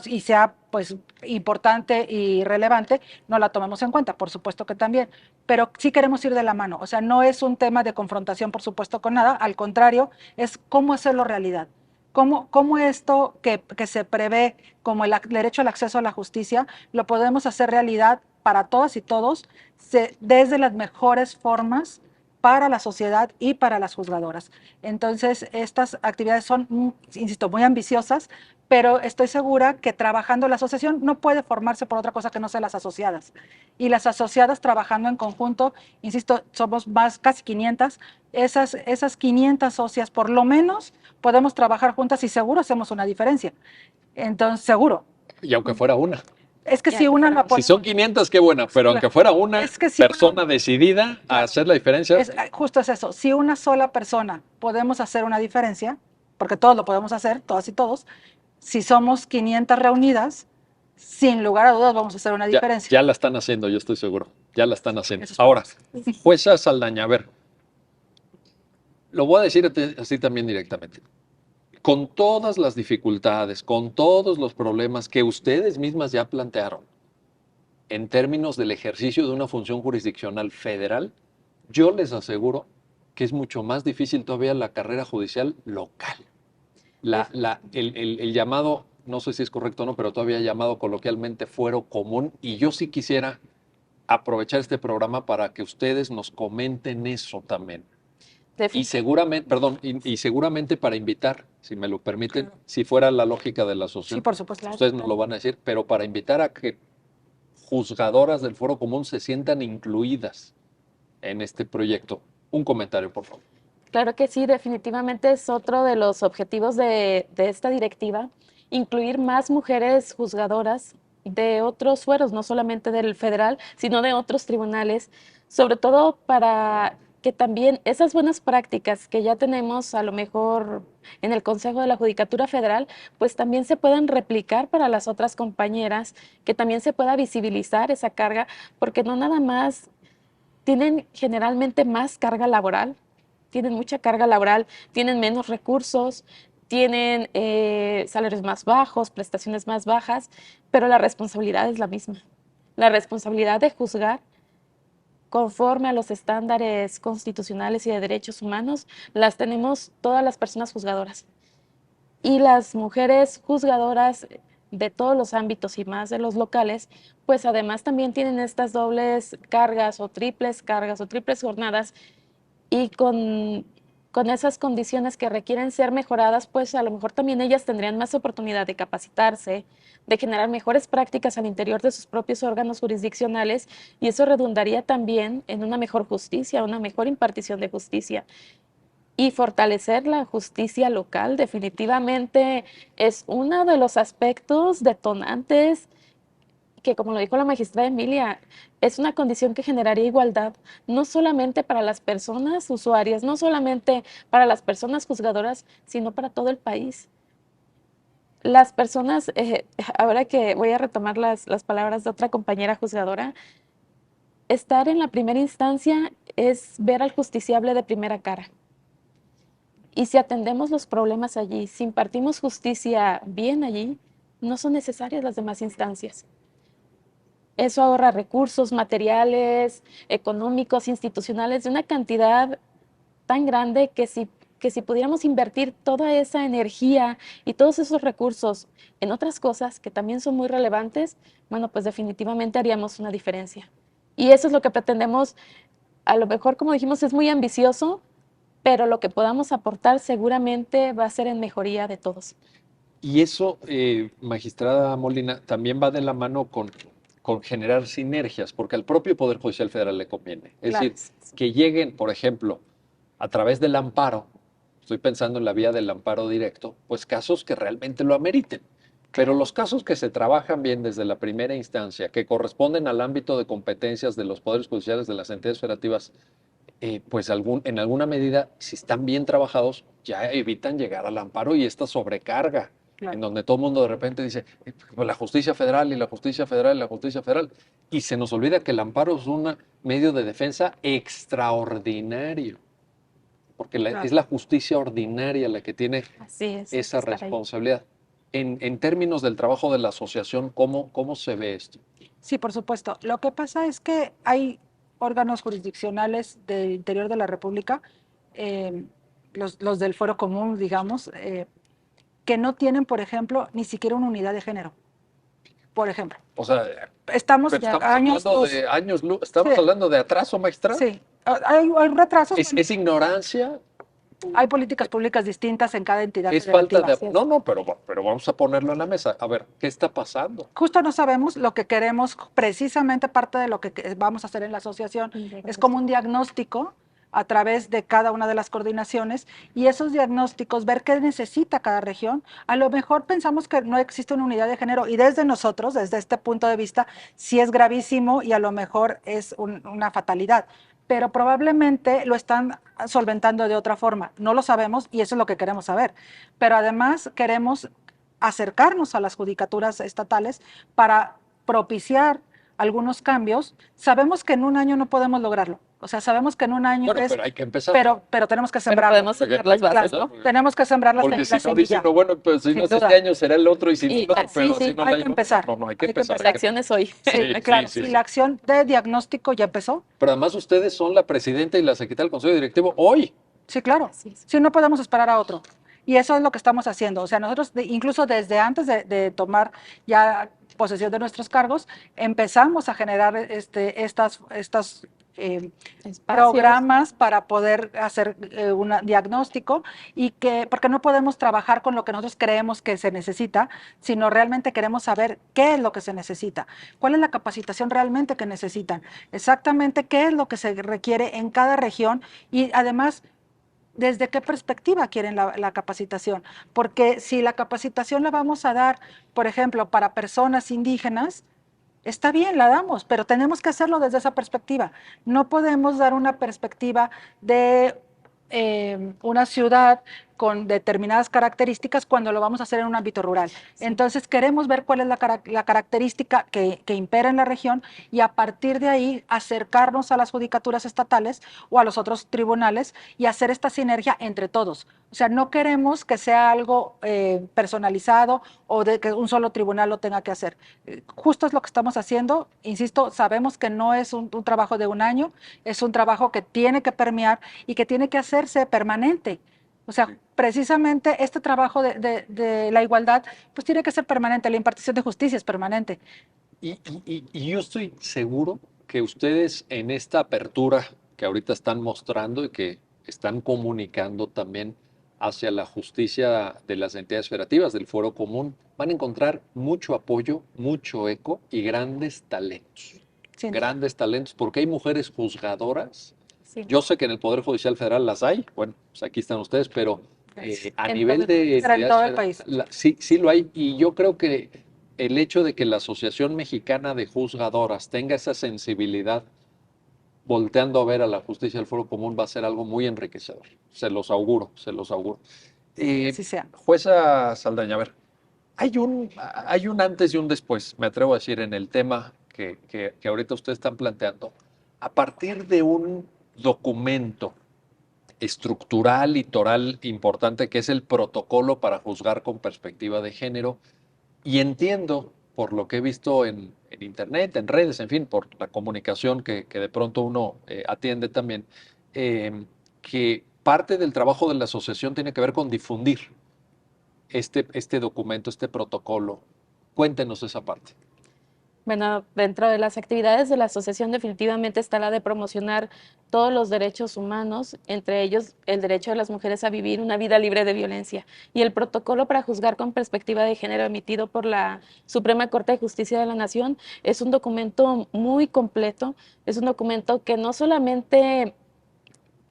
y sea pues importante y relevante, no la tomemos en cuenta, por supuesto que también, pero sí queremos ir de la mano, o sea, no es un tema de confrontación, por supuesto, con nada, al contrario, es cómo hacerlo realidad. ¿Cómo esto que se prevé como el derecho al acceso a la justicia lo podemos hacer realidad para todas y todos desde las mejores formas para la sociedad y para las juzgadoras. Entonces, estas actividades son, insisto, muy ambiciosas, pero estoy segura que trabajando la asociación no puede formarse por otra cosa que no sea las asociadas. Y las asociadas trabajando en conjunto, insisto, somos más, casi 500, esas 500 socias por lo menos podemos trabajar juntas y seguro hacemos una diferencia. Entonces, seguro. Y aunque fuera una. Es que Ya, si una la Si son 500, qué buena, pero aunque fuera una es que si persona decidida a hacer la diferencia. justo es eso, si una sola persona podemos hacer una diferencia, porque todos lo podemos hacer, todas y todos, si somos 500 reunidas, sin lugar a dudas vamos a hacer una diferencia. Ya la están haciendo, yo estoy seguro. Ya la están haciendo. Eso es Ahora, jueza Saldaña, a ver, lo voy a decir así también directamente. Con todas las dificultades, con todos los problemas que ustedes mismas ya plantearon, en términos del ejercicio de una función jurisdiccional federal, yo les aseguro que es mucho más difícil todavía la carrera judicial local. El llamado, no sé si es correcto o no, pero todavía llamado coloquialmente fuero común, y yo sí quisiera aprovechar este programa para que ustedes nos comenten eso también. Y seguramente, perdón, y seguramente para invitar, si me lo permiten, si fuera la lógica de la asociación, Sí, por supuesto. ustedes nos lo van a decir, pero para invitar a que juzgadoras del Foro Común se sientan incluidas en este proyecto. Un comentario, por favor. Claro que sí, definitivamente es otro de los objetivos de esta directiva, incluir más mujeres juzgadoras de otros fueros, no solamente del federal, sino de otros tribunales, sobre todo para que también esas buenas prácticas que ya tenemos a lo mejor en el Consejo de la Judicatura Federal, pues también se puedan replicar para las otras compañeras, que también se pueda visibilizar esa carga, porque no nada más tienen generalmente más carga laboral, tienen mucha carga laboral, tienen menos recursos, tienen salarios más bajos, prestaciones más bajas, pero la responsabilidad es la misma. La responsabilidad de juzgar conforme a los estándares constitucionales y de derechos humanos las tenemos todas las personas juzgadoras. Y las mujeres juzgadoras de todos los ámbitos y más de los locales, pues además también tienen estas dobles cargas o triples jornadas, y con esas condiciones que requieren ser mejoradas, pues a lo mejor también ellas tendrían más oportunidad de capacitarse, de generar mejores prácticas al interior de sus propios órganos jurisdiccionales, y eso redundaría también en una mejor justicia, una mejor impartición de justicia. Y fortalecer la justicia local definitivamente es uno de los aspectos detonantes que, como lo dijo la magistrada Emilia, es una condición que generaría igualdad, no solamente para las personas usuarias, no solamente para las personas juzgadoras, sino para todo el país. Las personas, ahora que voy a retomar las palabras de otra compañera juzgadora, estar en la primera instancia es ver al justiciable de primera cara. Y si atendemos los problemas allí, si impartimos justicia bien allí, no son necesarias las demás instancias. Eso ahorra recursos materiales, económicos, institucionales, de una cantidad tan grande que si pudiéramos invertir toda esa energía y todos esos recursos en otras cosas que también son muy relevantes, bueno, pues definitivamente haríamos una diferencia. Y eso es lo que pretendemos. A lo mejor, como dijimos, es muy ambicioso, pero lo que podamos aportar seguramente va a ser en mejoría de todos. Y eso, magistrada Molina, también va de la mano con generar sinergias, porque al propio Poder Judicial Federal le conviene. Es Claro. decir, que lleguen, por ejemplo, a través del amparo, estoy pensando en la vía del amparo directo, pues casos que realmente lo ameriten. Pero los casos que se trabajan bien desde la primera instancia, que corresponden al ámbito de competencias de los poderes judiciales de las entidades federativas, pues en alguna medida, si están bien trabajados, ya evitan llegar al amparo y esta sobrecarga, Claro. en donde todo el mundo de repente dice, pues la justicia federal y la justicia federal y la justicia federal. Y se nos olvida que el amparo es un medio de defensa extraordinario, porque Claro. es la justicia ordinaria la que tiene Así es, esa estar ahí. responsabilidad. En términos del trabajo de la asociación, ¿cómo se ve esto? Sí, por supuesto. Lo que pasa es que hay órganos jurisdiccionales del interior de la República, eh, los del Foro Común, digamos, que no tienen, por ejemplo, ni siquiera una unidad de género. por ejemplo. O sea, Estamos pero estamos años hablando luz. de años luz, estamos Sí, hablando de atraso, maestra. sí. Hay retrasos, ¿Es, bueno, es ignorancia? hay políticas públicas distintas en cada entidad ¿Es falta federativa. de... Así es. No, no, pero vamos a ponerlo en la mesa. A ver, ¿qué está pasando? Justo no sabemos lo que queremos, precisamente parte de lo que vamos a hacer en la asociación es como un diagnóstico a través de cada una de las coordinaciones y esos diagnósticos, ver qué necesita cada región. A lo mejor pensamos que no existe una unidad de género y desde nosotros, desde este punto de vista, sí es gravísimo y a lo mejor es una fatalidad, pero probablemente lo están solventando de otra forma. No lo sabemos y eso es lo que queremos saber. Pero además queremos acercarnos a las judicaturas estatales para propiciar algunos cambios. Sabemos que en un año no podemos lograrlo. O sea, sabemos que en un año Bueno, es, pero hay que empezar. pero tenemos que Pero sembrarlo. podemos sentar las bases, Claro, ¿no? tenemos que sembrar Porque si la no dice semilla. uno, bueno, pues si Sin no es este duda. año será el otro y si no Y, el otro, pero sí, si no hay la que llevamos, empezar. no, hay que Hay que empezar. la empezar. acción es hoy. Sí, Sí, claro. sí, Y sí. la acción de diagnóstico ya empezó. Pero además ustedes son la presidenta y la secretaria del Consejo Directivo hoy. Sí, claro. Así es. Sí, no podemos esperar a otro. Y eso es lo que estamos haciendo. O sea, nosotros incluso desde antes de tomar ya posesión de nuestros cargos, empezamos a generar estas Espacios. programas para poder hacer un diagnóstico y que, porque no podemos trabajar con lo que nosotros creemos que se necesita, sino realmente queremos saber qué es lo que se necesita, cuál es la capacitación realmente que necesitan, exactamente qué es lo que se requiere en cada región y además desde qué perspectiva quieren la capacitación. Porque si la capacitación la vamos a dar, por ejemplo, para personas indígenas, está bien, la damos, pero tenemos que hacerlo desde esa perspectiva. No podemos dar una perspectiva de una ciudad con determinadas características cuando lo vamos a hacer en un ámbito rural. Sí. Entonces queremos ver cuál es la característica que impera en la región y a partir de ahí acercarnos a las judicaturas estatales o a los otros tribunales y hacer esta sinergia entre todos. O sea, no queremos que sea algo personalizado o de que un solo tribunal lo tenga que hacer. Justo es lo que estamos haciendo. Insisto, sabemos que no es un trabajo de un año, es un trabajo que tiene que permear y que tiene que hacerse permanente. O sea, precisamente este trabajo de la igualdad, pues tiene que ser permanente, la impartición de justicia es permanente. Y yo estoy seguro que ustedes en esta apertura que ahorita están mostrando y que están comunicando también hacia la justicia de las entidades federativas, del Foro Común, van a encontrar mucho apoyo, mucho eco y grandes talentos. Sin duda. Grandes talentos, porque hay mujeres juzgadoras. Sí. Yo sé que en el Poder Judicial Federal las hay, bueno, pues aquí están ustedes, pero a En nivel todo el de Pero en todo el entidades país. sí, sí lo hay. Y yo creo que el hecho de que la Asociación Mexicana de Juzgadoras tenga esa sensibilidad volteando a ver a la justicia del Foro Común va a ser algo muy enriquecedor. Se los auguro, se los auguro. Así sea. Jueza Saldaña, a ver, hay un antes y un después, me atrevo a decir, en el tema que ahorita ustedes están planteando. A partir de un documento estructural y toral importante que es el protocolo para juzgar con perspectiva de género, y entiendo, por lo que he visto en internet, en redes, en fin, por la comunicación que de pronto uno atiende también, que parte del trabajo de la asociación tiene que ver con difundir este documento, este protocolo. Cuéntenos esa parte. Bueno, dentro de las actividades de la asociación definitivamente está la de promocionar todos los derechos humanos, entre ellos el derecho de las mujeres a vivir una vida libre de violencia. Y el protocolo para juzgar con perspectiva de género emitido por la Suprema Corte de Justicia de la Nación es un documento muy completo, es un documento que no solamente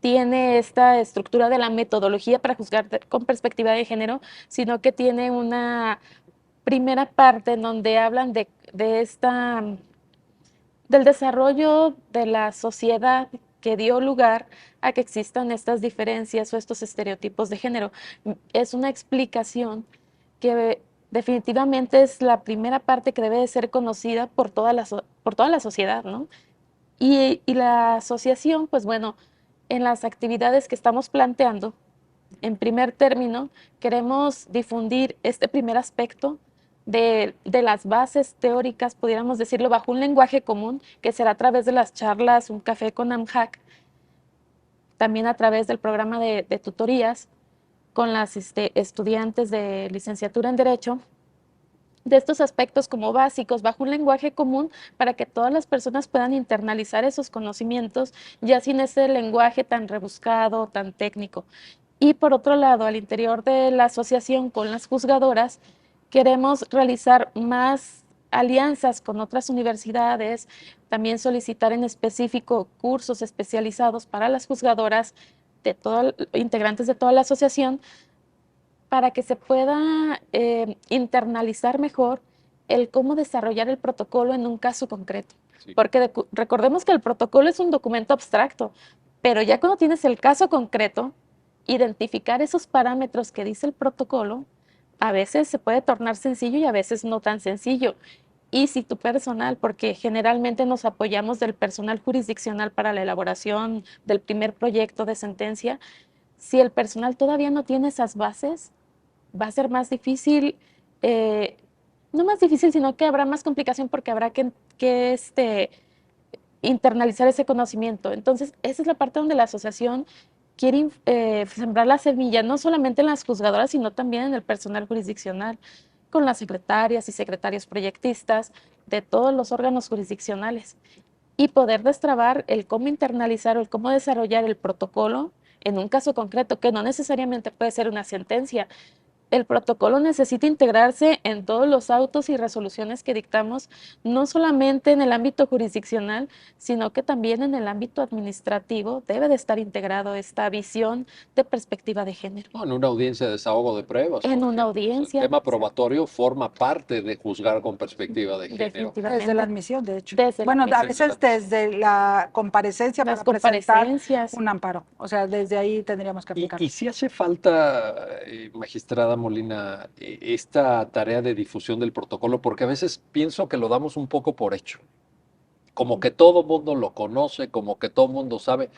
tiene esta estructura de la metodología para juzgar con perspectiva de género, sino que tiene una primera parte en donde hablan del desarrollo de la sociedad que dio lugar a que existan estas diferencias o estos estereotipos de género. Es una explicación que definitivamente es la primera parte que debe de ser conocida por toda la sociedad, ¿no? Y la asociación, pues bueno, en las actividades que estamos planteando, en primer término, queremos difundir este primer aspecto de las bases teóricas, pudiéramos decirlo, bajo un lenguaje común, que será a través de las charlas Un Café con AMJAC, también a través del programa de tutorías con las estudiantes de licenciatura en Derecho, de estos aspectos como básicos bajo un lenguaje común para que todas las personas puedan internalizar esos conocimientos ya sin ese lenguaje tan rebuscado, tan técnico. Y por otro lado, al interior de la asociación con las juzgadoras, queremos realizar más alianzas con otras universidades, también solicitar en específico cursos especializados para las juzgadoras de integrantes de toda la asociación para que se pueda internalizar mejor el cómo desarrollar el protocolo en un caso concreto. Sí. Porque recordemos que el protocolo es un documento abstracto, pero ya cuando tienes el caso concreto, identificar esos parámetros que dice el protocolo, a veces se puede tornar sencillo y a veces no tan sencillo. Y si tu personal, porque generalmente nos apoyamos del personal jurisdiccional para la elaboración del primer proyecto de sentencia, si el personal todavía no tiene esas bases, va a ser más difícil, no más difícil, sino que habrá más complicación porque habrá que internalizar ese conocimiento. Entonces, esa es la parte donde la asociación quiere sembrar la semilla, no solamente en las juzgadoras, sino también en el personal jurisdiccional, con las secretarias y secretarios proyectistas de todos los órganos jurisdiccionales y poder destrabar el cómo internalizar o el cómo desarrollar el protocolo en un caso concreto, que no necesariamente puede ser una sentencia. El protocolo necesita integrarse en todos los autos y resoluciones que dictamos, no solamente en el ámbito jurisdiccional, sino que también en el ámbito administrativo debe de estar integrado esta visión de perspectiva de género. No, en una audiencia de desahogo de pruebas. En por una ejemplo. O sea, audiencia. el tema probatorio forma parte de juzgar con perspectiva de género. Definitivamente. Desde la admisión, de hecho. Desde la Bueno, a admisión. veces desde la comparecencia Las para presentar comparecencias. un amparo. O sea, desde ahí tendríamos que aplicar. Y si hace falta, magistrada Molina, esta tarea de difusión del protocolo, porque a veces pienso que lo damos un poco por hecho, como que todo mundo lo conoce, como que todo mundo sabe.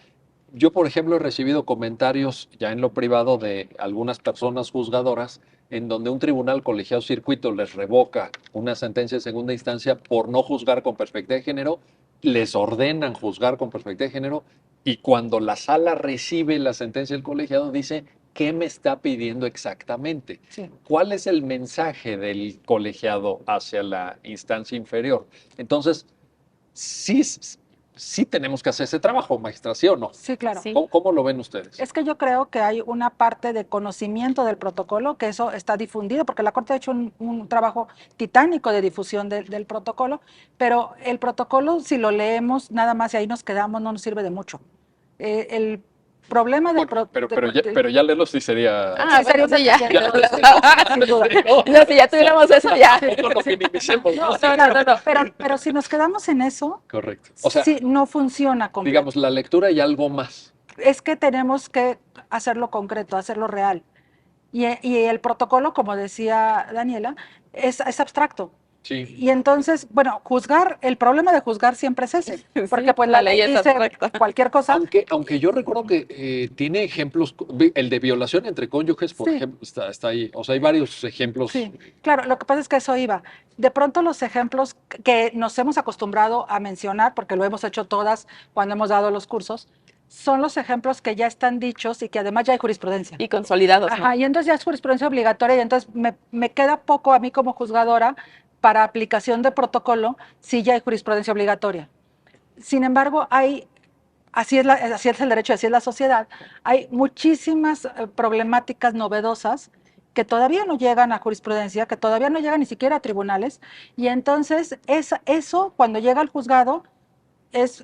Yo, por ejemplo, he recibido comentarios ya en lo privado de algunas personas juzgadoras en donde un tribunal colegiado circuito les revoca una sentencia de segunda instancia por no juzgar con perspectiva de género, les ordenan juzgar con perspectiva de género y cuando la sala recibe la sentencia del colegiado dice, ¿qué me está pidiendo exactamente? Sí. ¿Cuál es el mensaje del colegiado hacia la instancia inferior? Entonces, sí tenemos que hacer ese trabajo, maestra, ¿sí o no? Sí, claro. Sí. ¿Cómo lo ven ustedes? Es que yo creo que hay una parte de conocimiento del protocolo, que eso está difundido, porque la Corte ha hecho un trabajo titánico de difusión del protocolo, pero el protocolo, si lo leemos nada más y ahí nos quedamos, no nos sirve de mucho. El problema del Bueno, pero ya leerlo sí sería... Ah, sí, sería bueno, sí, ya. sin duda. No, si ya tuviéramos eso, ya. No lo minimicemos, ¿no? No. Pero si nos quedamos en eso, Correcto. O sea, sí, no funciona completo. digamos, la lectura y algo más. Es que tenemos que hacerlo concreto, hacerlo real. Y el protocolo, como decía Daniela, es abstracto. Sí. Y entonces, bueno, el problema de juzgar siempre es ese, porque pues la la ley ley es dice abstracta. cualquier cosa. Aunque yo recuerdo que tiene ejemplos, el de violación entre cónyuges, por Sí. ejemplo, está ahí. O sea, hay varios ejemplos. Sí, claro, lo que pasa es que eso iba. De pronto los ejemplos que nos hemos acostumbrado a mencionar, porque lo hemos hecho todas cuando hemos dado los cursos, son los ejemplos que ya están dichos y que además ya hay jurisprudencia. Y consolidados, ¿no? Ajá, y entonces ya es jurisprudencia obligatoria y entonces me queda poco a mí como juzgadora para aplicación de protocolo si ya hay jurisprudencia obligatoria. Sin embargo, así es el derecho, así es la sociedad, hay muchísimas problemáticas novedosas que todavía no llegan a jurisprudencia, que todavía no llegan ni siquiera a tribunales, y entonces eso cuando llega al juzgado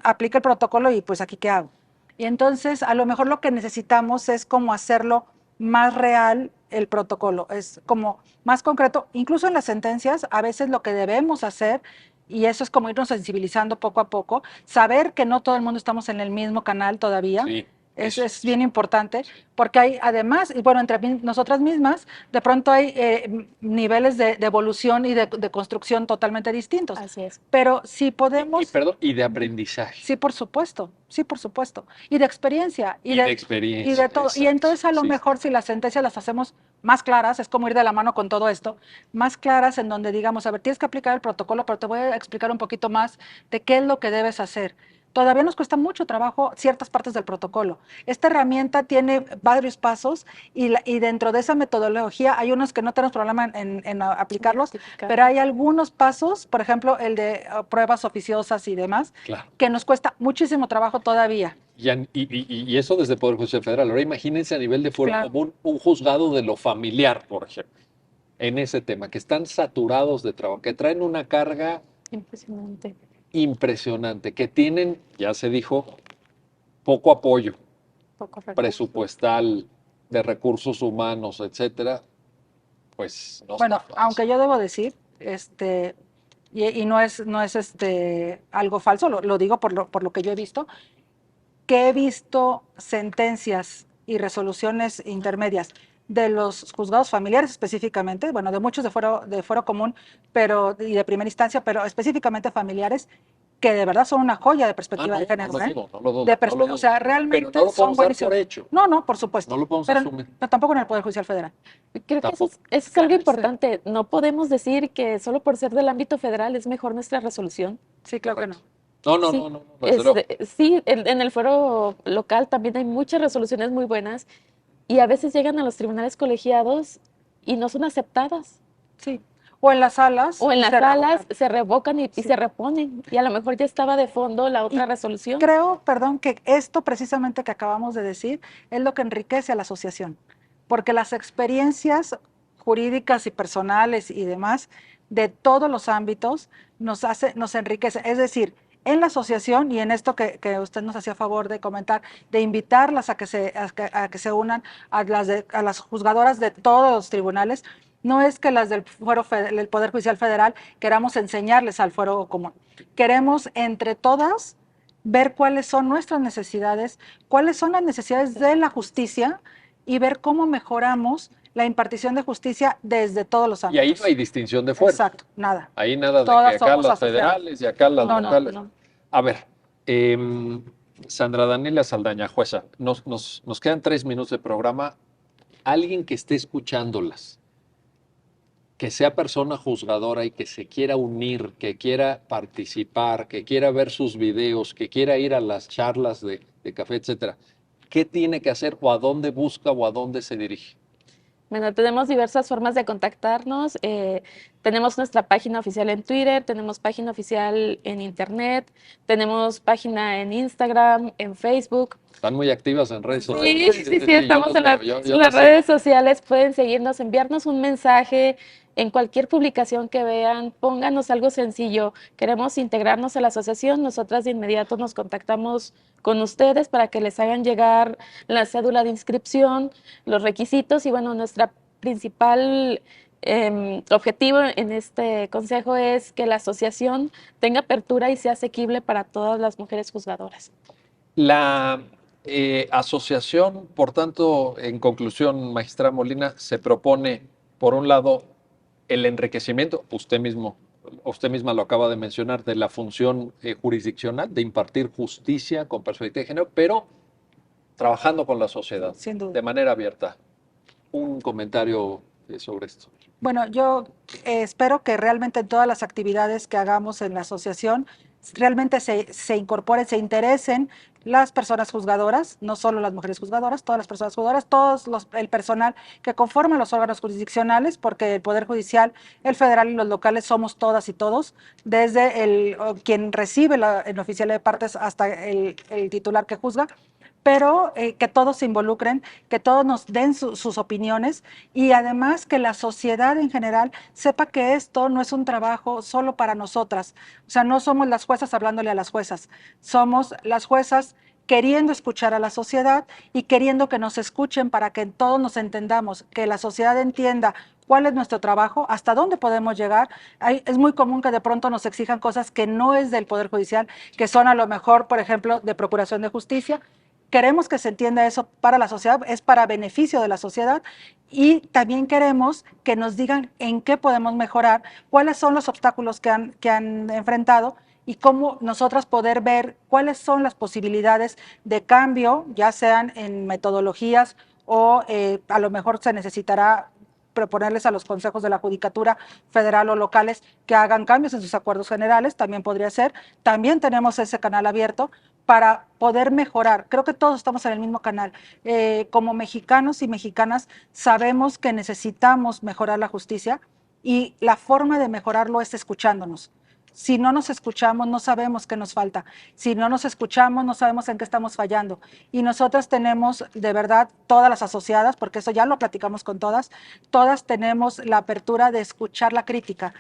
aplica el protocolo y pues aquí qué hago. Y entonces a lo mejor lo que necesitamos es como hacerlo más real el protocolo, es como más concreto, incluso en las sentencias a veces lo que debemos hacer, y eso es como irnos sensibilizando poco a poco, saber que no todo el mundo estamos en el mismo canal todavía. Sí. Es bien importante, porque hay además, y bueno, entre nosotras mismas, de pronto hay niveles de evolución y de construcción totalmente distintos. Así es. Pero si podemos... Y de aprendizaje. Sí, por supuesto, sí, por supuesto. Y de experiencia. Y de experiencia. Y de todo. Exacto. Y entonces a lo Sí. mejor si las sentencias las hacemos más claras, es como ir de la mano con todo esto, más claras en donde digamos, a ver, tienes que aplicar el protocolo, pero te voy a explicar un poquito más de qué es lo que debes hacer. Todavía nos cuesta mucho trabajo ciertas partes del protocolo. Esta herramienta tiene varios pasos y dentro de esa metodología hay unos que no tenemos problema en aplicarlos, pero hay algunos pasos, por ejemplo, el de pruebas oficiosas y demás, Claro. que nos cuesta muchísimo trabajo todavía. Y eso desde el Poder Judicial Federal. Ahora imagínense a nivel de fuero Claro. común un juzgado de lo familiar, por ejemplo, en ese tema, que están saturados de trabajo, que traen una carga Impresionante. impresionante, que tienen, ya se dijo, poco apoyo Poco recurso. presupuestal, de recursos humanos, etcétera, pues no Bueno, está fácil. aunque yo debo decir, y no es, algo falso, lo digo por lo que yo he visto, que he visto sentencias y resoluciones intermedias de los juzgados familiares específicamente, bueno, de muchos de fuero común, y de primera instancia, pero específicamente familiares, que de verdad son una joya de perspectiva de género, No lo ¿eh? dudo, no lo dudo, De no lo o sea, dudo. realmente Pero no lo son podemos dar buenísimos. por hecho. No, por supuesto. No lo podemos pero, asumir. pero tampoco en el Poder Judicial Federal. Creo que eso Tampoco. es algo Sí. importante. No podemos decir que solo por ser del ámbito federal es mejor nuestra resolución. Sí, claro que no. No, Sí, desde luego. sí, en el fuero local también hay muchas resoluciones muy buenas y a veces llegan a los tribunales colegiados y no son aceptadas. Sí. O en las salas. O en las se salas revocan. se revocan y Sí. se reponen. Y a lo mejor ya estaba de fondo la otra resolución. Creo, perdón, que esto precisamente que acabamos de decir es lo que enriquece a la asociación, porque las experiencias jurídicas y personales y demás de todos los ámbitos nos enriquece. Es decir, en la asociación y en esto que usted nos hacía favor de comentar, de invitarlas a que se unan a las juzgadoras de todos los tribunales, no es que las del el Poder Judicial Federal queramos enseñarles al fuero común. Queremos entre todas ver cuáles son nuestras necesidades, cuáles son las necesidades de la justicia y ver cómo mejoramos la impartición de justicia desde todos los Y ámbitos. ahí no hay distinción de fuerzas. Exacto, nada. Ahí nada de Todas que acá somos las asociadas. federales y acá las No, locales. no. A ver, Sandra Daniela Saldaña, jueza, nos quedan 3 minutos de programa. Alguien que esté escuchándolas, que sea persona juzgadora y que se quiera unir, que quiera participar, que quiera ver sus videos, que quiera ir a las charlas de café, etcétera, ¿qué tiene que hacer o a dónde busca o a dónde se dirige? Bueno, tenemos diversas formas de contactarnos. Tenemos nuestra página oficial en Twitter, tenemos página oficial en Internet, tenemos página en Instagram, en Facebook. Están muy activas en redes Sí, sociales. sí, estamos en las redes sociales. Pueden seguirnos, enviarnos un mensaje en cualquier publicación que vean. Pónganos algo sencillo. Queremos integrarnos a la asociación. Nosotras de inmediato nos contactamos con ustedes para que les hagan llegar la cédula de inscripción, los requisitos y bueno, nuestra principal objetivo en este consejo es que la asociación tenga apertura y sea asequible para todas las mujeres juzgadoras. La asociación, por tanto, en conclusión, magistrada Molina, se propone, por un lado, el enriquecimiento, usted misma lo acaba de mencionar, de la función jurisdiccional, de impartir justicia con perspectiva de género, pero trabajando con la sociedad, Sin duda. de manera abierta. Un comentario sobre esto. Bueno, yo espero que realmente en todas las actividades que hagamos en la asociación realmente se incorporen, se interesen las personas juzgadoras, no solo las mujeres juzgadoras, todas las personas juzgadoras, el personal que conforma los órganos jurisdiccionales, porque el Poder Judicial, el federal y los locales somos todas y todos, desde quien recibe el oficial de partes hasta el titular que juzga, pero que todos se involucren, que todos nos den sus opiniones y además que la sociedad en general sepa que esto no es un trabajo solo para nosotras. O sea, no somos las juezas hablándole a las juezas, somos las juezas queriendo escuchar a la sociedad y queriendo que nos escuchen para que todos nos entendamos, que la sociedad entienda cuál es nuestro trabajo, hasta dónde podemos llegar. Es muy común que de pronto nos exijan cosas que no es del Poder Judicial, que son a lo mejor, por ejemplo, de Procuración de Justicia. Queremos que se entienda eso para la sociedad, es para beneficio de la sociedad y también queremos que nos digan en qué podemos mejorar, cuáles son los obstáculos que han enfrentado y cómo nosotras poder ver cuáles son las posibilidades de cambio, ya sean en metodologías o a lo mejor se necesitará proponerles a los consejos de la Judicatura federal o locales que hagan cambios en sus acuerdos generales, también podría ser. También tenemos ese canal abierto para poder mejorar. Creo que todos estamos en el mismo canal. Como mexicanos y mexicanas sabemos que necesitamos mejorar la justicia y la forma de mejorarlo es escuchándonos. Si no nos escuchamos, no sabemos qué nos falta. Si no nos escuchamos, no sabemos en qué estamos fallando. Y nosotras tenemos, de verdad, todas las asociadas, porque eso ya lo platicamos con todas tenemos la apertura de escuchar la crítica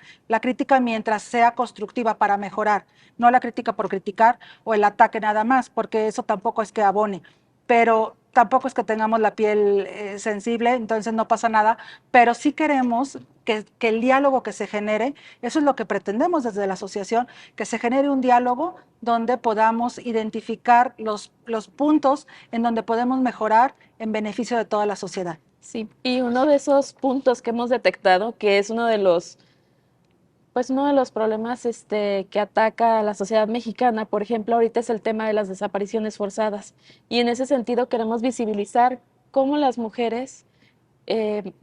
mientras sea constructiva para mejorar, no la crítica por criticar o el ataque nada más, porque eso tampoco es que abone. Pero tampoco es que tengamos la piel sensible, entonces no pasa nada, pero sí queremos que el diálogo que se genere, eso es lo que pretendemos desde la asociación, que se genere un diálogo donde podamos identificar los puntos en donde podemos mejorar en beneficio de toda la sociedad. Sí, y uno de esos puntos que hemos detectado, que es uno de los problemas que ataca a la sociedad mexicana, por ejemplo, ahorita es el tema de las desapariciones forzadas. Y en ese sentido queremos visibilizar cómo las mujeres,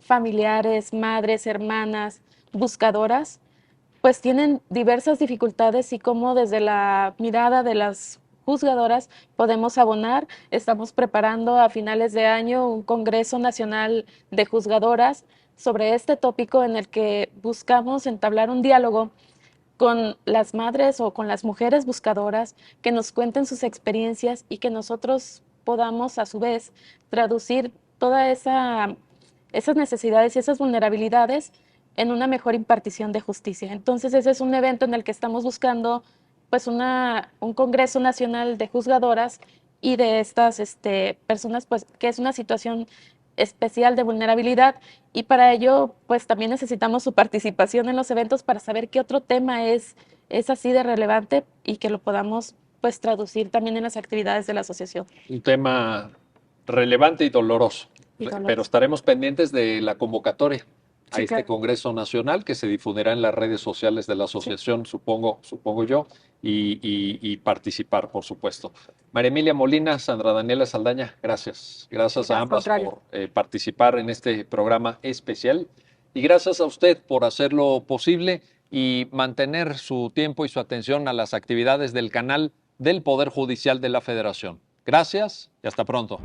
familiares, madres, hermanas, buscadoras, pues tienen diversas dificultades y cómo desde la mirada de las juzgadoras podemos abonar. Estamos preparando a finales de año un Congreso Nacional de Juzgadoras sobre este tópico en el que buscamos entablar un diálogo con las madres o con las mujeres buscadoras que nos cuenten sus experiencias y que nosotros podamos a su vez traducir todas esas necesidades y esas vulnerabilidades en una mejor impartición de justicia. Entonces ese es un evento en el que estamos buscando pues un Congreso Nacional de Juzgadoras y de estas personas, pues que es una situación especial de vulnerabilidad, y para ello pues también necesitamos su participación en los eventos para saber qué otro tema es así de relevante y que lo podamos pues traducir también en las actividades de la asociación. Un tema relevante y doloroso, pero estaremos pendientes de la convocatoria a este Congreso Nacional que se difundirá en las redes sociales de la asociación, supongo yo, y participar, por supuesto. María Emilia Molina, Sandra Daniela Saldaña, gracias. Gracias a ambas por participar en este programa especial y gracias a usted por hacerlo posible y mantener su tiempo y su atención a las actividades del canal del Poder Judicial de la Federación. Gracias y hasta pronto.